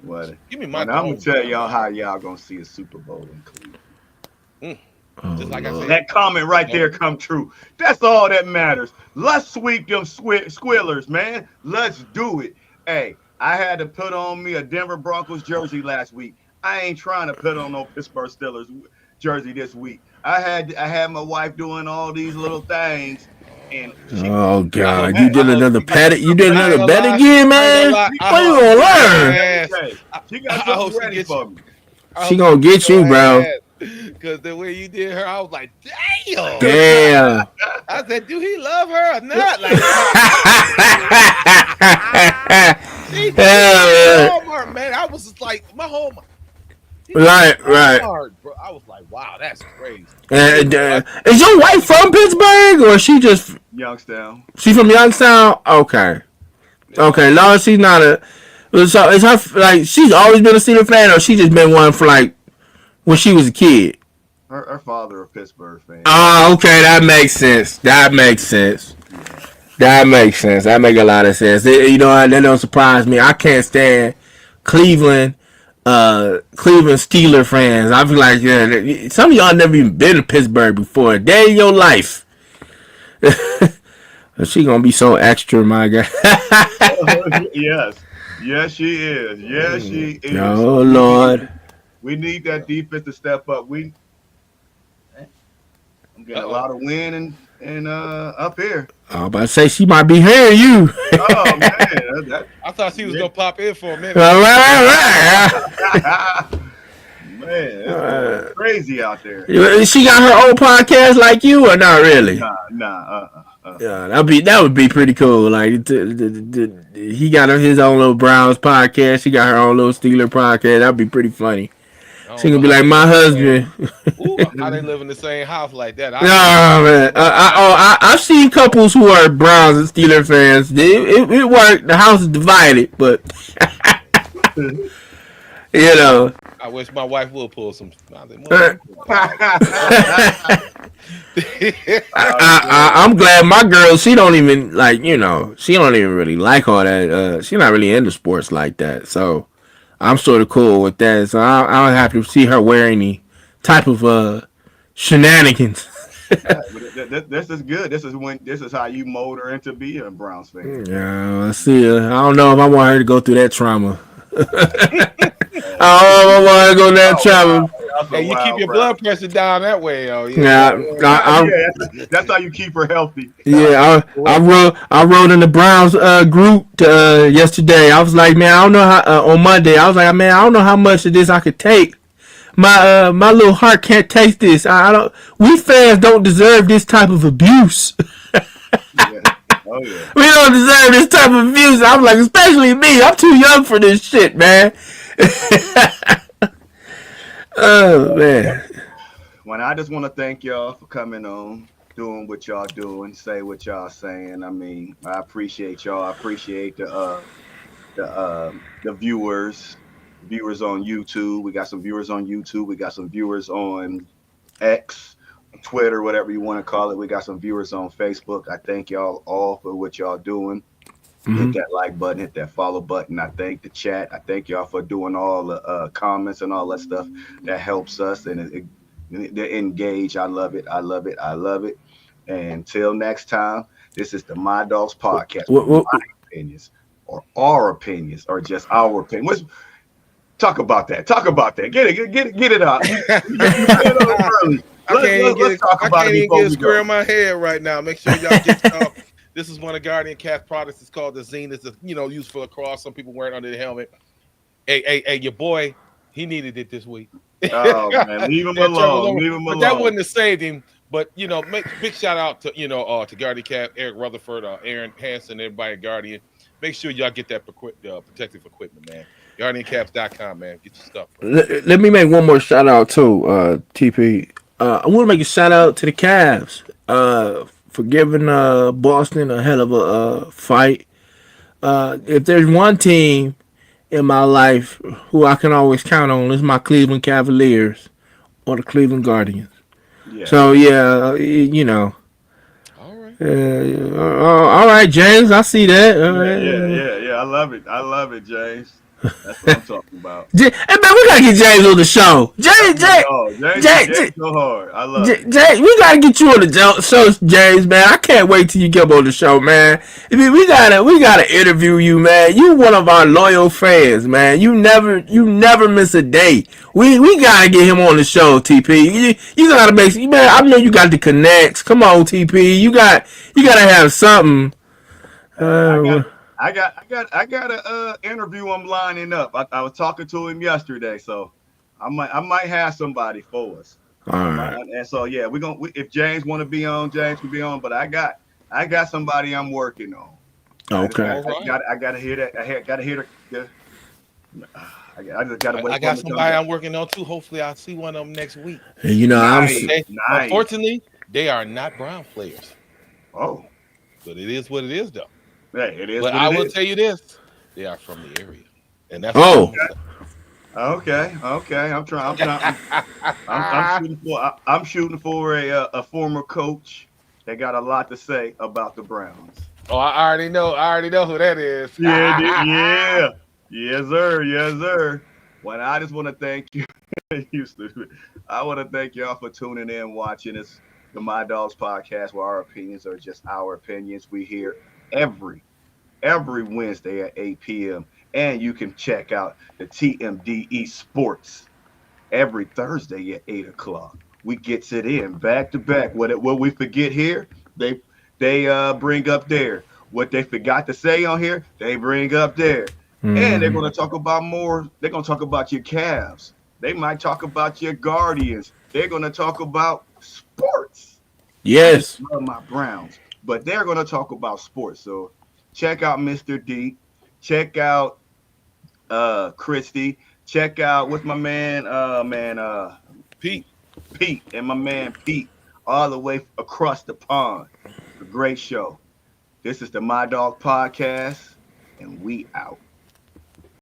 What? Give me my. I'm gonna tell y'all how y'all gonna see a Super Bowl in Cleveland. Just like I said, that comment right there come true. That's all that matters. Let's sweep them squillers, man. Let's do it. Hey, I had to put on me a Denver Broncos jersey last week. I ain't trying to put on no Pittsburgh Steelers jersey this week. I had my wife doing all these little things, And Oh God, you did another bet. You did another bet again, man. What you gonna learn? She got I hope something she ready gets for me. She gonna get you, bro. Because the way you did her, I was like, damn. Damn. I said, do he love her or not? Like, she Yeah, Walmart, man. I was just like, my home. right. Walmart, bro. I was like, wow, that's crazy. And is your wife from Pittsburgh or she just Youngstown. she from Youngstown? Okay. No, she's not a. So is her like she's always been a Steelers fan, or she just been one for like when she was a kid? Her father a Pittsburgh fan. Oh, okay, that makes sense. That makes a lot of sense. You know, that don't surprise me. I can't stand Cleveland Steeler fans. I feel like some of y'all never even been to Pittsburgh before a day in your life. She gonna be so extra, my guy. Yes, she is. Oh Lord. We need that defense to step up. I'm getting a lot of wind and up here. I was about to say she might be hearing you. Oh man, I thought she was gonna pop in for a minute. All right. Man, it's crazy out there. She got her own podcast like you, or not really? Nah. Yeah, that would be pretty cool. Like he got his own little Browns podcast. She got her own little Steeler podcast. That'd be pretty funny. She gonna be like my husband. Ooh, how they live in the same house like that? Man. I've seen couples who are Browns and Steeler fans. It worked. The house is divided, but you know. I wish my wife would pull some. I'm glad my girl. She don't even like. She don't even really like all that. She's not really into sports like that. So I'm sort of cool with that. So I don't have to see her wear any type of shenanigans. This is good. This is how you mold her into being a Browns fan. Yeah, I see. I don't know if I want her to go through that trauma. I want to go that trauma. Hey, you keep your blood pressure down that way, yo. That's how you keep her healthy. Yeah, I wrote in the Browns group yesterday. I was like, man, I don't know how. On Monday, I was like, man, I don't know how much of this I could take. My little heart can't take this. I don't. We fans don't deserve this type of abuse. Oh, yeah. We don't deserve this type of abuse. I'm like, especially me. I'm too young for this shit, man. Oh man. When I just want to thank y'all for coming on, doing what y'all doing, say what y'all saying. I mean, I appreciate y'all. I appreciate the viewers on YouTube. We got some viewers on YouTube. We got some viewers on X, Twitter, whatever you want to call it. We got some viewers on Facebook. I thank y'all all for what y'all doing. Hit that like button, hit that follow button. I thank the chat. I thank y'all for doing all the comments and all that stuff that helps us and they engage. I love it. And until next time, this is the My Dogs Podcast. My opinions or our opinions or just our opinion. Talk about that. Get it out. I can't even get a square in my head right now. Make sure y'all get y'all. This is one of Guardian Cats products. It's called the Zine. It's used for lacrosse. Some people wear it under the helmet. Hey, your boy, he needed it this week. Oh man, leave him alone. But that wouldn't have saved him. But make big shout out to to Guardian Cat, Eric Rutherford, Aaron Hansen, everybody at Guardian. Make sure y'all get that protective equipment, man. GuardianCaps.com, man. Get your stuff. Let me make one more shout out too, TP. I want to make a shout out to the Cavs for giving Boston a hell of a fight. If there's one team in my life who I can always count on, it's my Cleveland Cavaliers or the Cleveland Guardians. Yeah. So All right. All right, James. I see that. Yeah. I love it, James. That's what I'm talking about. Hey man, we gotta get James on the show. James, James go hard. I love it. James, we gotta get you on the show, James, man. I can't wait till you get on the show, man. I mean, we gotta interview you, man. You one of our loyal fans, man. You never miss a day. We gotta get him on the show, TP. You gotta make, man. I know you got the connects. Come on, TP. You gotta have something. I got a interview I'm lining up. I was talking to him yesterday, so I might have somebody for us. All right. And so yeah, if James want to be on, James can be on. But I got somebody I'm working on. Okay. I gotta hear that. I gotta hear the. I just gotta wait. I got somebody I'm working on too. Hopefully, I'll see one of them next week. You know, Nice. Unfortunately, they are not Brown players. Oh, But it is what it is, though. yeah, it is. But what I it will is. tell you this: they are from the area, and that's Okay. I'm shooting for a former coach that got a lot to say about the Browns. Oh, I already know who that is. Yeah. Yes, sir. Well, I just want to thank you. I want to thank y'all for tuning in, watching us, the My Dogs podcast, where our opinions are just our opinions. We hear every Wednesday at 8 p.m. And you can check out the TMDE Sports every Thursday at 8 o'clock. We gets it in back to back. What we forget here, they bring up there. What they forgot to say on here, they bring up there. And they're going to talk about more. They're going to talk about your Cavs. They might talk about your Guardians. They're going to talk about sports. yes. I love my Browns, but they're going to talk about sports. So check out Mr. D. Check out Christy. Check out what's my man, Pete. and my man Pete, all the way across the pond. A great show. This is the My Dog Podcast, and we out.